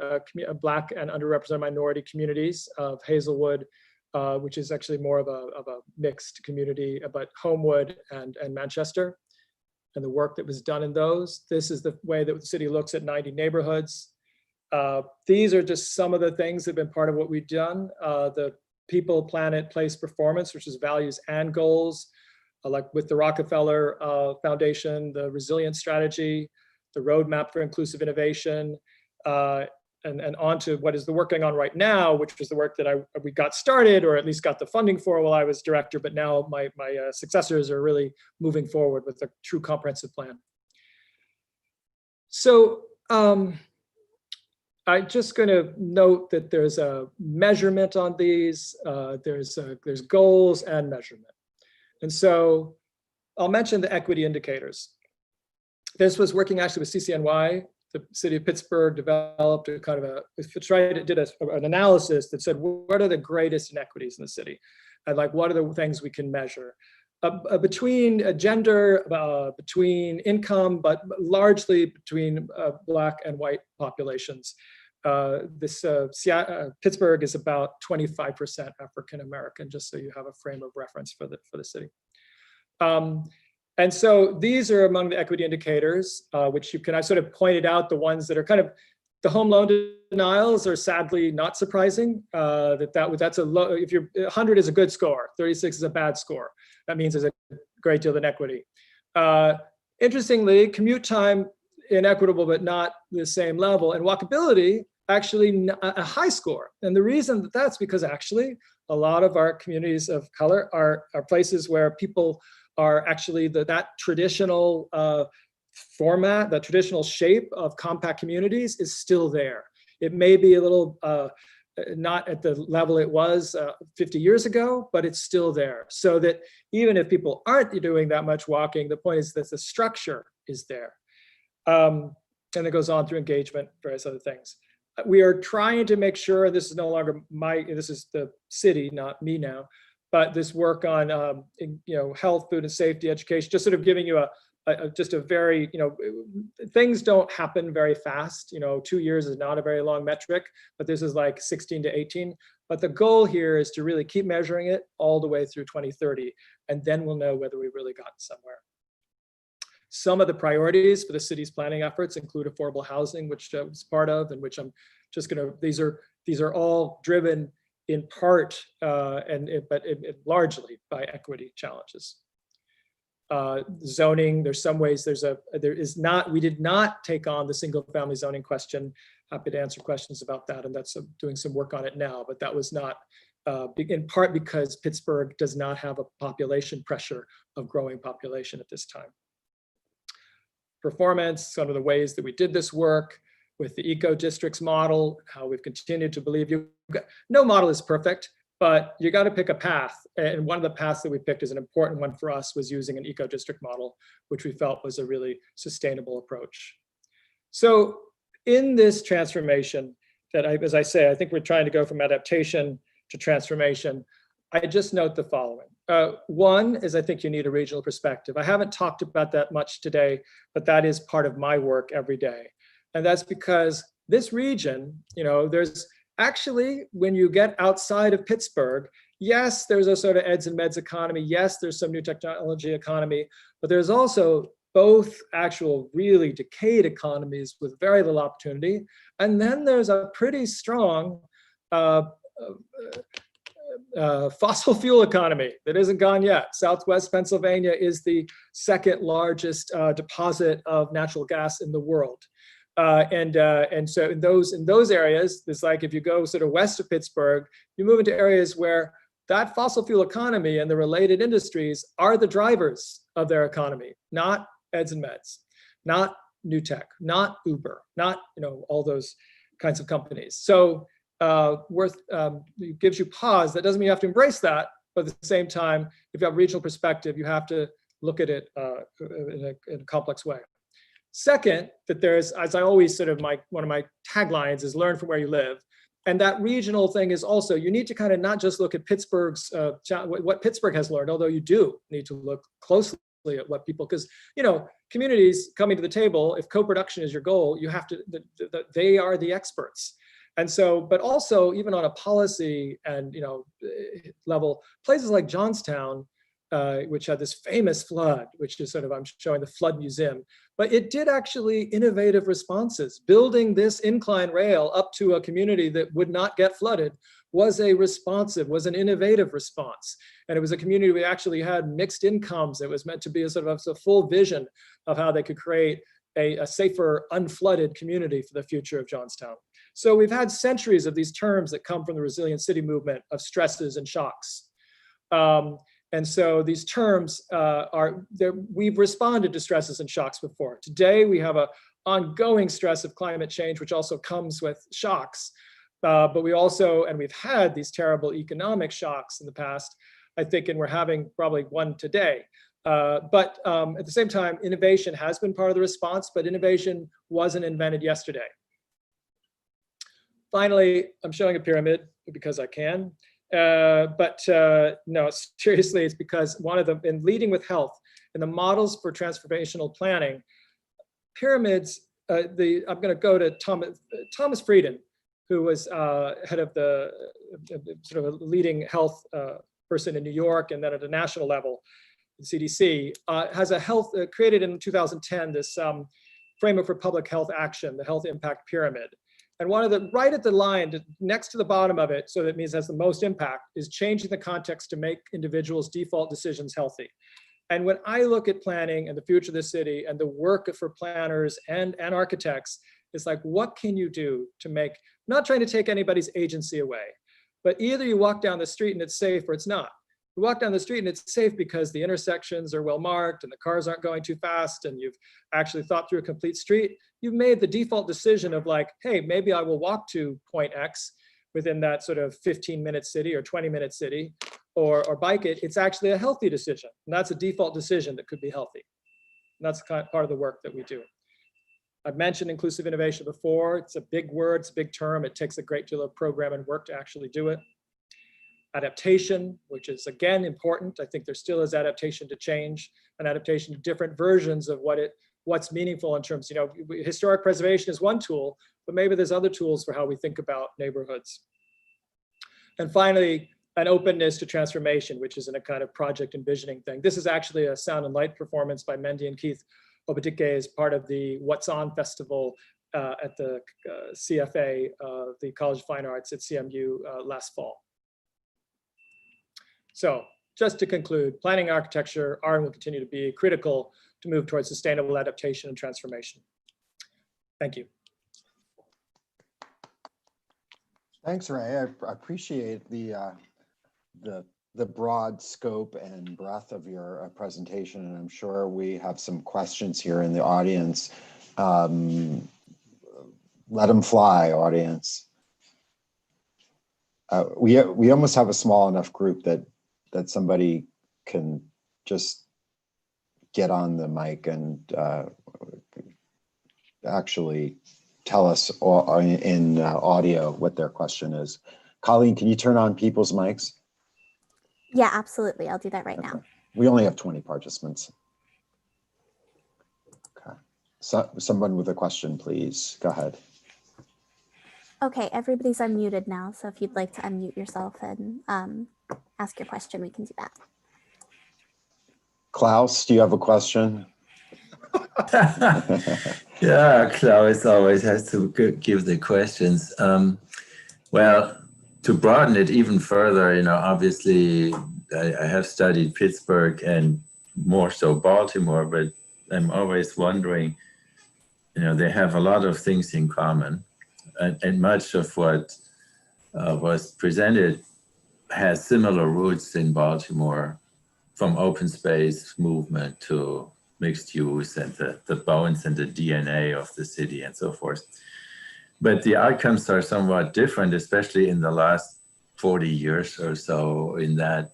Black and underrepresented minority communities of Hazelwood, which is actually more of a mixed community, but Homewood and Manchester, and the work that was done in those. This is the way that the city looks at 90 neighborhoods. These are just some of the things that have been part of what we've done. The people, planet, place, performance, which is values and goals, like with the Rockefeller Foundation, the resilience strategy, the roadmap for inclusive innovation, and on to what is the work going on right now, which was the work that we got started, or at least got the funding for while I was director, but now my successors are really moving forward with a true comprehensive plan. So I'm just going to note that there's a measurement on these. There's goals and measurement. And so I'll mention the equity indicators. This was working actually with CCNY. The city of Pittsburgh developed a kind of did an analysis that said, what are the greatest inequities in the city? And like, what are the things we can measure? Between gender, between income, but largely between Black and white populations. Pittsburgh is about 25% African American, just so you have a frame of reference for the city. And so these are among the equity indicators, which I sort of pointed out the ones that are kind of, the home loan denials are sadly not surprising. That's a low, 100 is a good score, 36 is a bad score. That means there's a great deal of inequity. Interestingly, commute time inequitable, but not the same level, and walkability actually a high score. And the reason that's because actually a lot of our communities of color are places where people are actually that traditional format, that traditional shape of compact communities is still there. It may be a little not at the level it was 50 years ago, but it's still there. So that even if people aren't doing that much walking, the point is that the structure is there. And it goes on through engagement, various other things. We are trying to make sure, this is no longer this is the city, not me now, but this work on health, food and safety, education, just sort of giving you just a very, things don't happen very fast. 2 years is not a very long metric, but this is like 16 to 18. But the goal here is to really keep measuring it all the way through 2030, and then we'll know whether we've really gotten somewhere. Some of the priorities for the city's planning efforts include affordable housing, which I was part of, and which I'm just going to, these are all driven in part, but largely by equity challenges. Zoning, there's some ways we did not take on the single family zoning question. Happy to answer questions about that, and that's doing some work on it now, but that was not, in part because Pittsburgh does not have a population pressure of growing population at this time. Performance, some of the ways that we did this work with the eco-districts model, how we've continued to believe no model is perfect, but you got to pick a path. And one of the paths that we picked as an important one for us was using an eco-district model, which we felt was a really sustainable approach. So in this transformation that as I say, I think we're trying to go from adaptation to transformation. I just note the following. One is I think you need a regional perspective. I haven't talked about that much today, but that is part of my work every day. And that's because this region, there's actually, when you get outside of Pittsburgh, yes, there's a sort of eds and meds economy. Yes, there's some new technology economy, but there's also both actual really decayed economies with very little opportunity. And then there's a pretty strong fossil fuel economy that isn't gone yet. Southwest Pennsylvania is the second largest deposit of natural gas in the world. And so in those areas, it's like if you go sort of west of Pittsburgh, you move into areas where that fossil fuel economy and the related industries are the drivers of their economy, not eds and meds, not new tech, not Uber, not all those kinds of companies. So it gives you pause. That doesn't mean you have to embrace that, but at the same time, if you have a regional perspective, you have to look at it in a complex way. Second, that there's, as I always sort of one of my taglines is learn from where you live. And that regional thing is also, you need to kind of not just look at Pittsburgh's, what Pittsburgh has learned, although you do need to look closely at what people, because, communities coming to the table, if co-production is your goal, you have to, they are the experts. And so, but also even on a policy and, level, places like Johnstown, which had this famous flood, which is sort of, I'm showing the flood museum, but it did actually innovative responses. Building this incline rail up to a community that would not get flooded was an innovative response. And it was a community we actually had mixed incomes. It was meant to be a sort of a full vision of how they could create a safer, unflooded community for the future of Johnstown. So we've had centuries of these terms that come from the resilient city movement of stresses and shocks. And so these terms we've responded to stresses and shocks before. Today, we have an ongoing stress of climate change, which also comes with shocks. But we've had these terrible economic shocks in the past, I think, and we're having probably one today. But at the same time, innovation has been part of the response, but innovation wasn't invented yesterday. Finally, I'm showing a pyramid because I can. No, seriously, it's because one of them, in leading with health, in the models for transformational planning, pyramids, I'm going to go to Thomas Frieden, who was head of the sort of a leading health person in New York, and then at a national level, the CDC, has a health, created in 2010, this framework for public health action, the health impact pyramid. And one of the, right at the line, next to the bottom of it, so that means it has the most impact, is changing the context to make individuals' default decisions healthy. And when I look at planning and the future of the city and the work for planners and architects, it's like, what can you do to make, not trying to take anybody's agency away, but either you walk down the street and it's safe or it's not. You walk down the street and it's safe because the intersections are well marked and the cars aren't going too fast and you've actually thought through a complete street. You've made the default decision of like, hey, maybe I will walk to point X within that sort of 15-minute city or 20-minute city, or bike it. It's actually a healthy decision. And that's a default decision that could be healthy. And that's part of the work that we do. I've mentioned inclusive innovation before. It's a big word, it's a big term. It takes a great deal of program and work to actually do it. Adaptation, which is again important. I think there still is adaptation to change, and adaptation to different versions of what's meaningful in terms, historic preservation is one tool, but maybe there's other tools for how we think about neighborhoods. And finally, an openness to transformation, which is in a kind of project envisioning thing. This is actually a sound and light performance by Mendy and Keith Obadike as part of the What's On Festival at the CFA, the College of Fine Arts at CMU last fall. So just to conclude, planning and architecture are and will continue to be critical to move towards sustainable adaptation and transformation. Thank you. Thanks, Ray. I appreciate the broad scope and breadth of your presentation, and I'm sure we have some questions here in the audience. Let them fly, audience. We almost have a small enough group that somebody can just get on the mic and actually tell us in audio what their question is. Colleen, can you turn on people's mics? Yeah, absolutely. I'll do that right now. We only have 20 participants. Okay. So, someone with a question, please. Go ahead. Okay, everybody's unmuted now. So if you'd like to unmute yourself and ask your question, we can do that. Klaus, do you have a question? Yeah, Klaus always has to give the questions. Well, to broaden it even further, obviously I have studied Pittsburgh and more so Baltimore, but I'm always wondering, they have a lot of things in common, and much of what was presented has similar roots in Baltimore, from open space movement to mixed use and the bones and the DNA of the city and so forth. But the outcomes are somewhat different, especially in the last 40 years or so, in that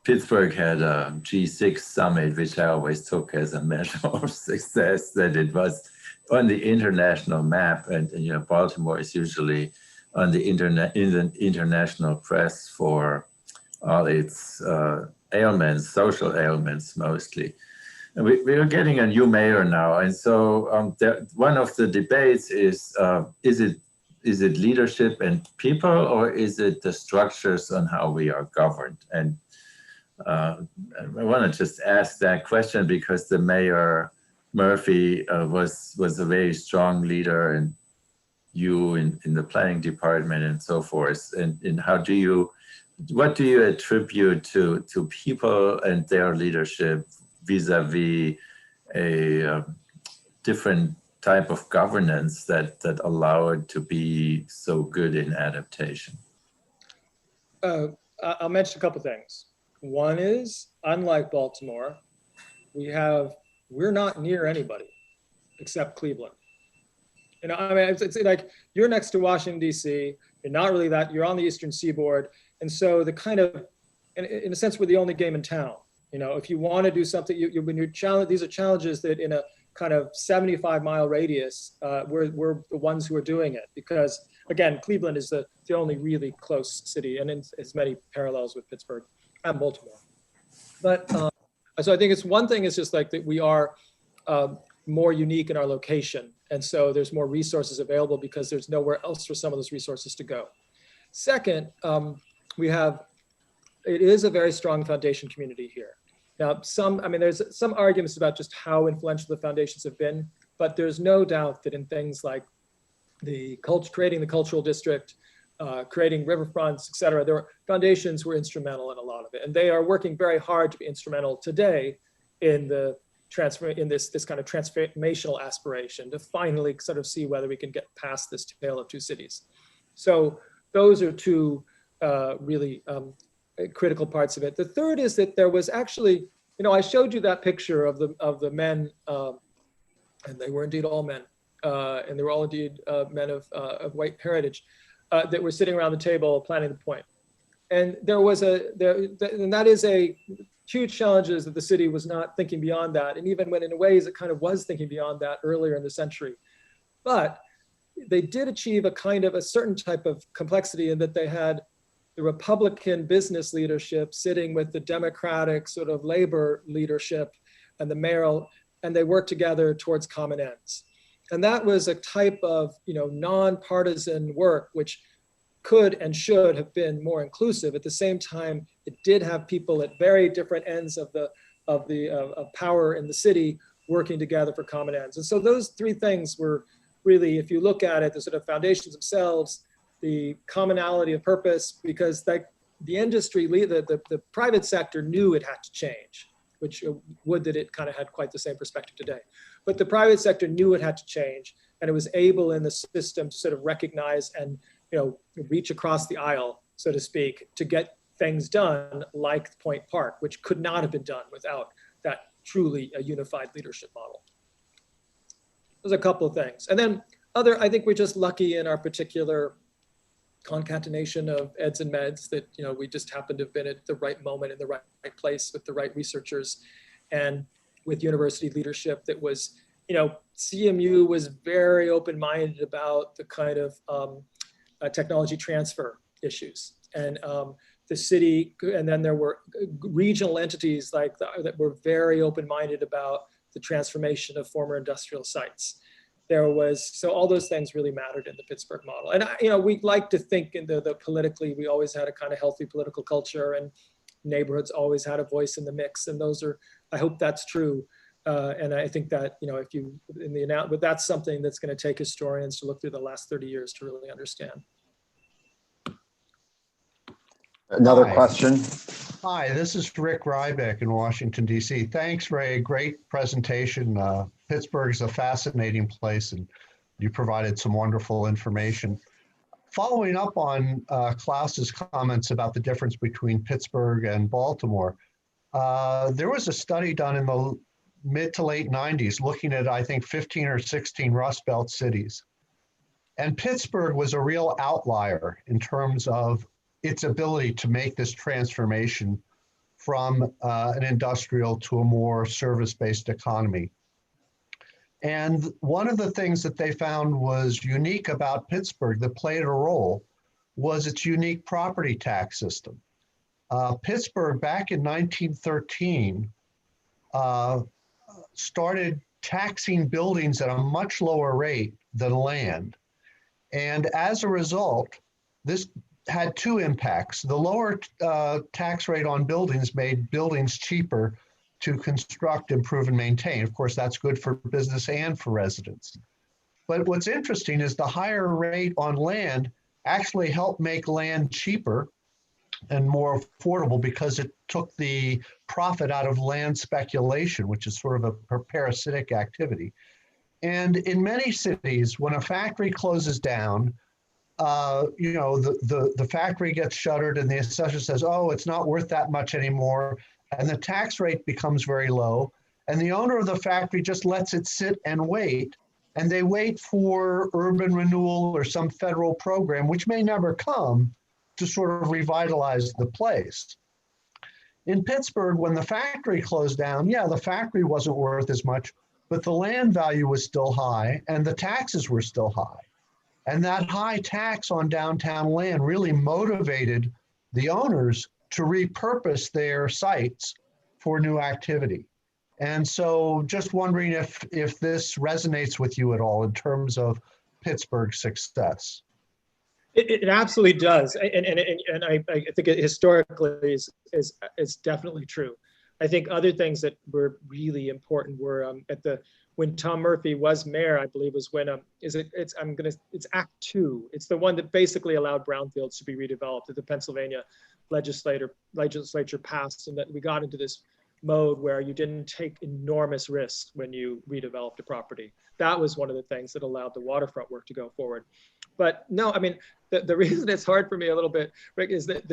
Pittsburgh had a G6 summit, which I always took as a measure of success, that it was on the international map. And Baltimore is usually on the internet, in the international press for all its ailments, social ailments mostly. And we are getting a new mayor now, and so one of the debates is it leadership and people, or is it the structures on how we are governed? And I want to just ask that question because the mayor Murphy was a very strong leader, and you in the planning department and so forth. And what do you attribute to people and their leadership vis-a-vis a different type of governance that allow it to be so good in adaptation? I'll mention a couple things. One is, unlike Baltimore, we're not near anybody except Cleveland. It's like you're next to Washington, D.C. You're not really that. You're on the Eastern Seaboard. And so the kind of, in a sense, we're the only game in town. If you want to do something, when you're challenged, these are challenges that in a kind of 75-mile radius, we're the ones who are doing it. Because again, Cleveland is the only really close city, and it's many parallels with Pittsburgh and Baltimore. But so I think it's one thing is just like that we are more unique in our location. And so there's more resources available because there's nowhere else for some of those resources to go. Second, it is a very strong foundation community here. Now, there's some arguments about just how influential the foundations have been, but there's no doubt that in things like creating the cultural district, creating riverfronts, et cetera, foundations were instrumental in a lot of it. And they are working very hard to be instrumental today in this kind of transformational aspiration to finally sort of see whether we can get past this tale of two cities. So those are two really critical parts of it. The third is that there was actually, I showed you that picture of the men, and they were indeed all men, and they were all indeed men of white heritage that were sitting around the table planning the point. And and that is a huge challenges that the city was not thinking beyond that. And even when in ways it kind of was thinking beyond that earlier in the century. But they did achieve a certain type of complexity in that they had the Republican business leadership sitting with the Democratic sort of labor leadership and the mayoral, and they worked together towards common ends. And that was a type of nonpartisan work, which could and should have been more inclusive. At the same time, it did have people at very different ends of power in the city working together for common ends. And so those three things were really, if you look at it, the sort of foundations themselves, the commonality of purpose, because the industry, the private sector knew it had to change, which would that it kind of had quite the same perspective today. But the private sector knew it had to change, and it was able in the system to sort of recognize and reach across the aisle, so to speak, to get things done like Point Park, which could not have been done without that truly a unified leadership model. There's a couple of things. And then I think we're just lucky in our particular concatenation of eds and meds that, we just happened to have been at the right moment in the right place with the right researchers and with university leadership that was, CMU was very open-minded about the kind of technology transfer issues. And the city, and then there were regional entities that were very open-minded about the transformation of former industrial sites. So all those things really mattered in the Pittsburgh model. And, we like to think in the politically, we always had a kind of healthy political culture, and neighborhoods always had a voice in the mix. And I hope that's true. And I think that, but that's something that's going to take historians to look through the last 30 years to really understand. Another Hi. question. Hi, this is Rick Rybeck in Washington, D.C. Thanks for a great presentation. Pittsburgh is a fascinating place, and you provided some wonderful information. Following up on Klaus's comments about the difference between Pittsburgh and Baltimore, there was a study done in the mid to late 90s looking at, I think, 15 or 16 Rust Belt cities. And Pittsburgh was a real outlier in terms of its ability to make this transformation from an industrial to a more service-based economy. And one of the things that they found was unique about Pittsburgh that played a role was its unique property tax system. Pittsburgh, back in 1913, started taxing buildings at a much lower rate than land. And as a result, this had two impacts. The lower tax rate on buildings made buildings cheaper to construct, improve, and maintain. Of course, that's good for business and for residents. But what's interesting is the higher rate on land actually helped make land cheaper and more affordable because it took the profit out of land speculation, which is sort of a parasitic activity. And in many cities, when a factory closes down, the factory gets shuttered and the assessor says, oh, it's not worth that much anymore. And the tax rate becomes very low. And the owner of the factory just lets it sit and wait. And they wait for urban renewal or some federal program, which may never come, to sort of revitalize the place. In Pittsburgh, when the factory closed down, yeah, the factory wasn't worth as much, but the land value was still high and the taxes were still high. And that high tax on downtown land really motivated the owners to repurpose their sites for new activity. And so just wondering if this resonates with you at all in terms of Pittsburgh's success. It absolutely does. And I think it historically is definitely true. I think other things that were really important were when Tom Murphy was mayor, I believe was when it's Act 2. It's the one that basically allowed brownfields to be redeveloped that the Pennsylvania legislature passed, and that we got into this mode where you didn't take enormous risks when you redeveloped a property. That was one of the things that allowed the waterfront work to go forward. But no, I mean, the reason it's hard for me a little bit, Rick, is that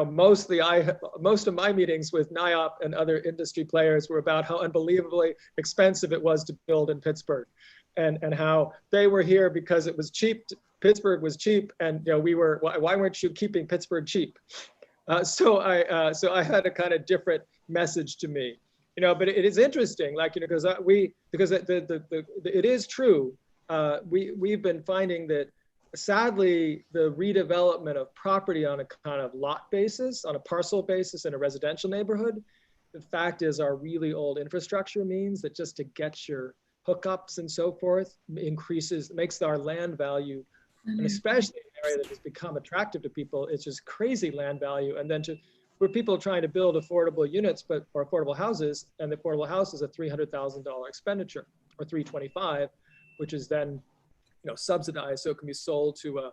most of my meetings with NIOP and other industry players were about how unbelievably expensive it was to build in Pittsburgh, and how they were here because it was cheap. Pittsburgh was cheap, and why weren't you keeping Pittsburgh cheap? So I had a kind of different message to me, but it is interesting, because it is true. We've been finding that, sadly, the redevelopment of property on a kind of lot basis, on a parcel basis in a residential neighborhood, the fact is our really old infrastructure means that just to get your hookups and so forth makes our land value, and especially in an area that has become attractive to people, it's just crazy land value. And then where people are trying to build affordable units, or affordable houses, and the affordable house is a $300,000 expenditure, or $325,000, which is then subsidized, so it can be sold to a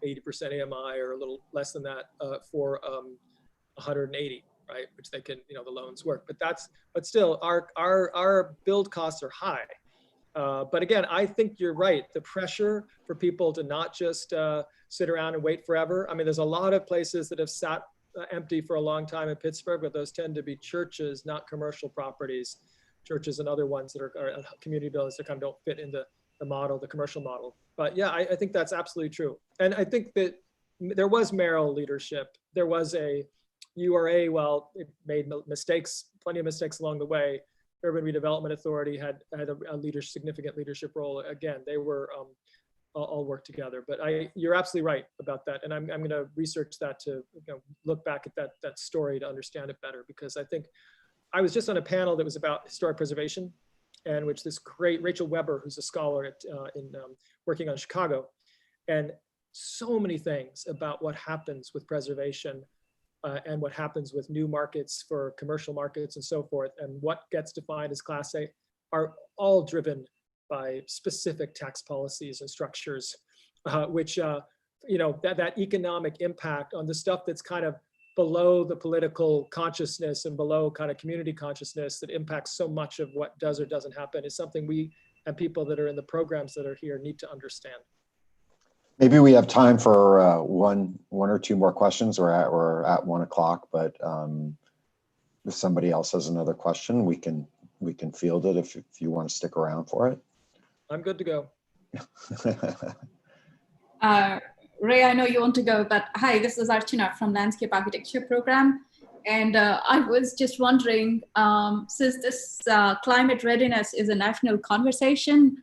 80% AMI or a little less than that for 180, right? Which they can, the loans work. But still, our build costs are high. But again, I think you're right. The pressure for people to not just sit around and wait forever. I mean, there's a lot of places that have sat empty for a long time in Pittsburgh, but those tend to be churches, not commercial properties. Churches and other ones that are community buildings that kind of don't fit into the commercial model. But yeah, I think that's absolutely true. And I think that there was mayoral leadership. There was a URA, well, it made mistakes, plenty of mistakes along the way. Urban Redevelopment Authority had a significant leadership role. Again, they were all work together. But you're absolutely right about that. And I'm going to research that to look back at that story to understand it better, because I think I was just on a panel that was about historic preservation. and which this great Rachel Weber, who's a scholar working on Chicago, and so many things about what happens with preservation and what happens with new markets for commercial markets and so forth, and what gets defined as Class A are all driven by specific tax policies and structures, which, that economic impact on the stuff that's kind of below the political consciousness and below kind of community consciousness that impacts so much of what does or doesn't happen is something we and people that are in the programs that are here need to understand. Maybe we have time for one or two more questions. We're at 1 o'clock, but if somebody else has another question, we can field it if you want to stick around for it. I'm good to go. Ray, I know you want to go, but hi, this is Archana from Landscape Architecture Program. And I was just wondering, since this climate readiness is a national conversation,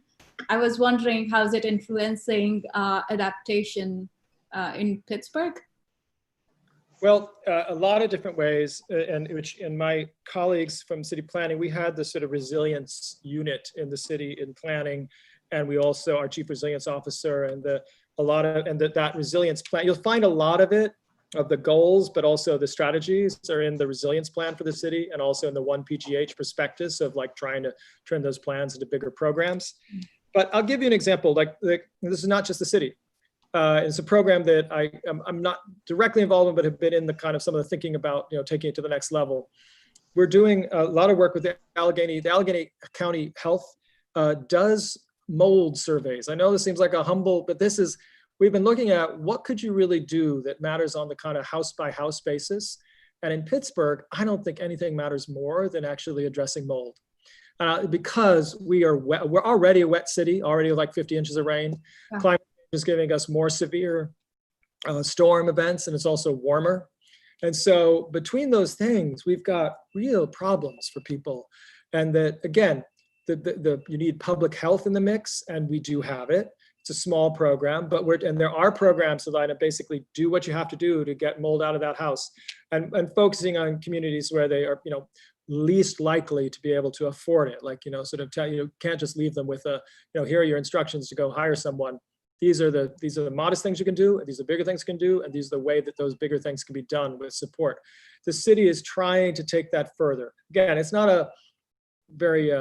I was wondering how is it influencing adaptation in Pittsburgh? Well, a lot of different ways, and my colleagues from city planning, we had this sort of resilience unit in the city in planning, and we also, our chief resilience officer, and that resilience plan, you'll find a lot of it, of the goals, but also the strategies are in the resilience plan for the city, and also in the 1PGH prospectus of like trying to turn those plans into bigger programs. But I'll give you an example, like this is not just the city. It's a program that I'm not directly involved in, but have been in the kind of some of the thinking about, taking it to the next level. We're doing a lot of work with the Allegheny County Health does mold surveys. I know this seems like a humble, but we've been looking at what could you really do that matters on the kind of house by house basis. And in Pittsburgh, I don't think anything matters more than actually addressing mold. Because we're already a wet city, already like 50 inches of rain. Wow. Climate change is giving us more severe storm events, and it's also warmer. And so between those things, we've got real problems for people. And that, again, you need public health in the mix, and we do have it. It's a small program, but there are programs that basically do what you have to do to get mold out of that house, and focusing on communities where they are, least likely to be able to afford it. Like, sort of tell you can't just leave them with here are your instructions to go hire someone. These are the modest things you can do, and these are bigger things you can do, and these are the way that those bigger things can be done with support. The city is trying to take that further. Again, it's not a very,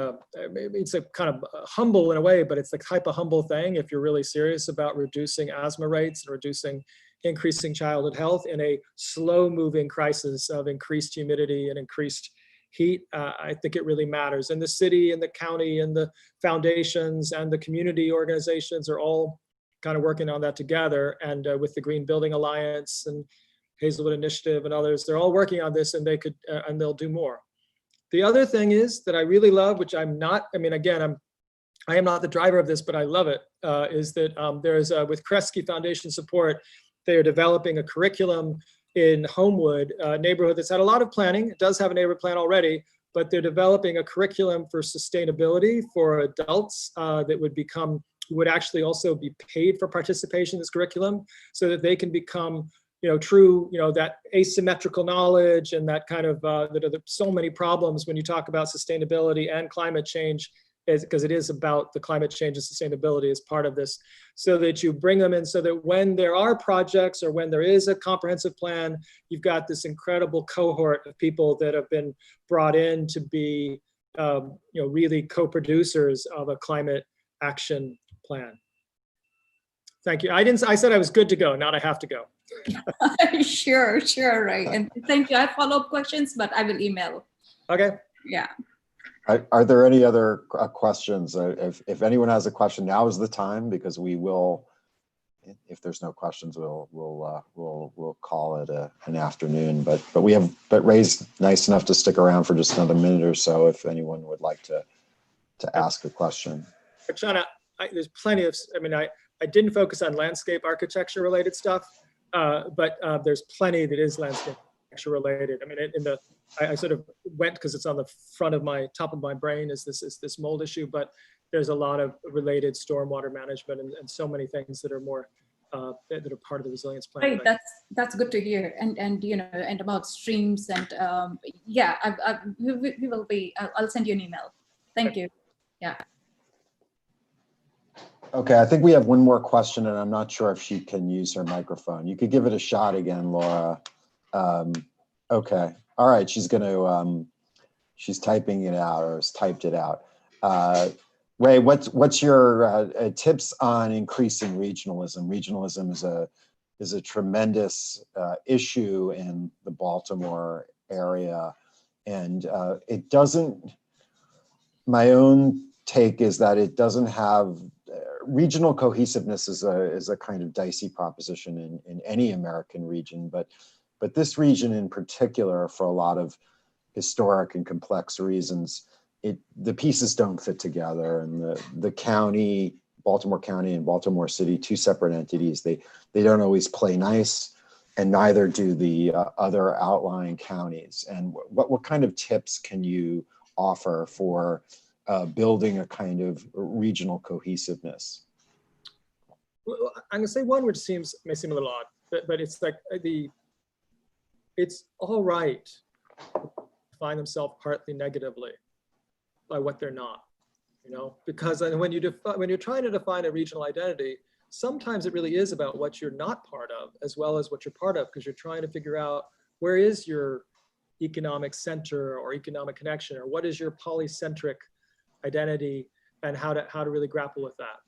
it's a kind of humble in a way, but it's the type of humble thing if you're really serious about reducing asthma rates and increasing childhood health in a slow moving crisis of increased humidity and increased heat. I think it really matters. And the city and the county and the foundations and the community organizations are all kind of working on that together. And with the Green Building Alliance and Hazelwood Initiative and others, they're all working on this, and they'll do more. The other thing is that I really love, which I'm not, I am not the driver of this, but I love it, is that there's with Kresge Foundation support, they are developing a curriculum in Homewood, a neighborhood that's had a lot of planning. It does have a neighborhood plan already, but they're developing a curriculum for sustainability for adults that would actually also be paid for participation in this curriculum, so that they can become, true, that asymmetrical knowledge and that kind of, that are so many problems when you talk about sustainability and climate change, because it is about the climate change and sustainability as part of this, so that you bring them in so that when there are projects or when there is a comprehensive plan, you've got this incredible cohort of people that have been brought in to be, really co-producers of a climate action plan. Thank you. I said I was good to go, not I have to go. Sure, right. And thank you. I have follow-up questions, but I will email. Okay. Yeah. Are there any other questions? If anyone has a question, now is the time, because we will, if there's no questions, we'll call it an afternoon. But Ray's nice enough to stick around for just another minute or so if anyone would like to ask a question. Archana, there's plenty of, I didn't focus on landscape architecture related stuff, but there's plenty that is landscape architecture related. I sort of went because it's on the top of my brain is this mold issue, but there's a lot of related stormwater management and so many things that are more that are part of the resilience plan. Right, that's good to hear, and about streams and yeah, we will be. I'll send you an email. Thank you. Yeah. Okay, I think we have one more question, and I'm not sure if she can use her microphone. You could give it a shot again, Laura. Okay, all right, she's she's typing it out, or has typed it out. Ray, what's your tips on increasing regionalism? Regionalism is a tremendous issue in the Baltimore area, and it doesn't. My own take is that it doesn't have regional cohesiveness is a kind of dicey proposition in any American region, but this region in particular, for a lot of historic and complex reasons, the pieces don't fit together, and the county, Baltimore County and Baltimore City, two separate entities, they don't always play nice, and neither do the other outlying counties. And what kind of tips can you offer for building a kind of regional cohesiveness? Well, I'm gonna say one which may seem a little odd, but it's like it's all right to find themselves partly negatively by what they're not, because when you're trying to define a regional identity, sometimes it really is about what you're not part of as well as what you're part of, because you're trying to figure out where is your economic center or economic connection, or what is your polycentric identity, and how to really grapple with that.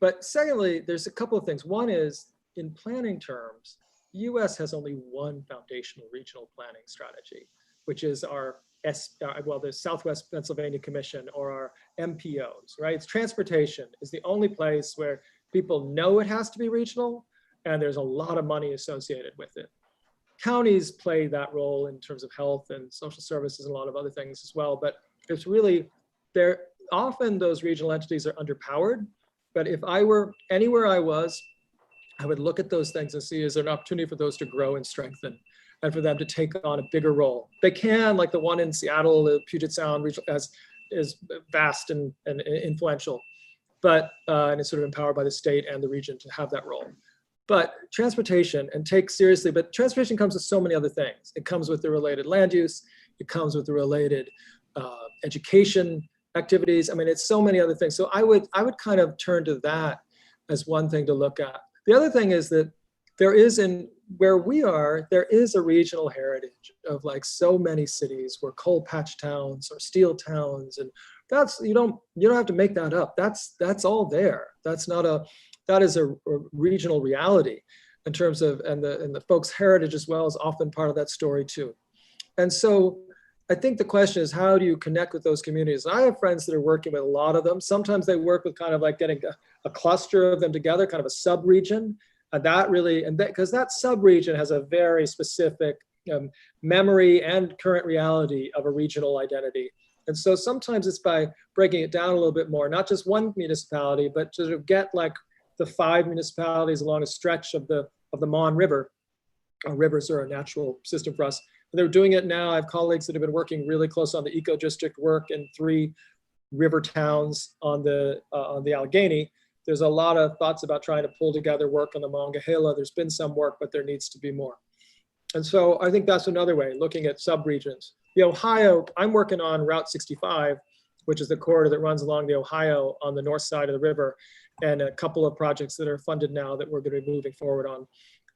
But secondly, there's a couple of things. One is, in planning terms, the US has only one foundational regional planning strategy, which is the Southwest Pennsylvania Commission, or our MPOs, right? It's transportation is the only place where people know it has to be regional, and there's a lot of money associated with it. Counties play that role in terms of health and social services and a lot of other things as well, but it's really, often those regional entities are underpowered. But if I were anywhere I would look at those things and see, is there an opportunity for those to grow and strengthen, and for them to take on a bigger role? They can, like the one in Seattle, the Puget Sound region, is vast and influential, but and it's sort of empowered by the state and the region to have that role. But transportation, and take seriously, but transportation comes with so many other things. It comes with the related land use, it comes with the related education activities. I mean, it's so many other things. So I would kind of turn to that as one thing to look at. The other thing is that there is, where we are, there is a regional heritage of like so many cities were coal patch towns or steel towns, and that's, you don't have to make that up. That's all there. That is a regional reality in terms of, and the folks' heritage as well is often part of that story too. And so I think the question is, how do you connect with those communities? I have friends that are working with a lot of them. Sometimes they work with kind of like getting a cluster of them together, kind of a sub-region. And that really, because that sub-region has a very specific memory and current reality of a regional identity. And so sometimes it's by breaking it down a little bit more, not just one municipality, but to sort of get like the 5 municipalities along a stretch of the Mon River. Rivers are a natural system for us. They're doing it now. I have colleagues that have been working really close on the ecodistrict work in 3 river towns on the Allegheny. There's a lot of thoughts about trying to pull together work on the Monongahela. There's been some work, but there needs to be more. And so I think that's another way, looking at subregions. The Ohio, I'm working on Route 65, which is the corridor that runs along the Ohio on the north side of the river, and a couple of projects that are funded now that we're going to be moving forward on.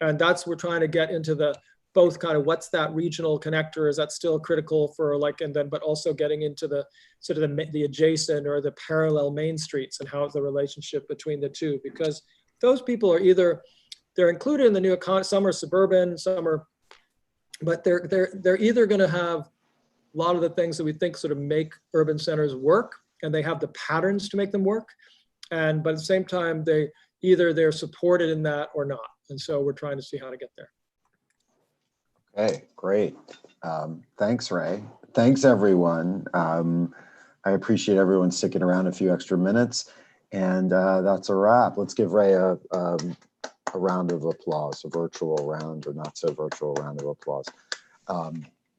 And we're trying to get into the both kind of what's that regional connector, is that still critical for like, and then, but also getting into the sort of the adjacent or the parallel main streets, and how the relationship between the two, because those people are either, they're included in the new economy, some are suburban, some are, but they're either going to have a lot of the things that we think sort of make urban centers work, and they have the patterns to make them work. But at the same time, they're supported in that or not. And so we're trying to see how to get there. Okay, great. Thanks, Ray. Thanks, everyone. I appreciate everyone sticking around a few extra minutes. And that's a wrap. Let's give Ray a round of applause, a virtual round, or not so virtual round of applause.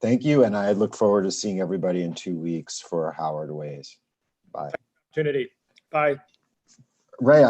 Thank you. And I look forward to seeing everybody in 2 weeks for Howard Ways. Bye. Opportunity. Bye. Ray,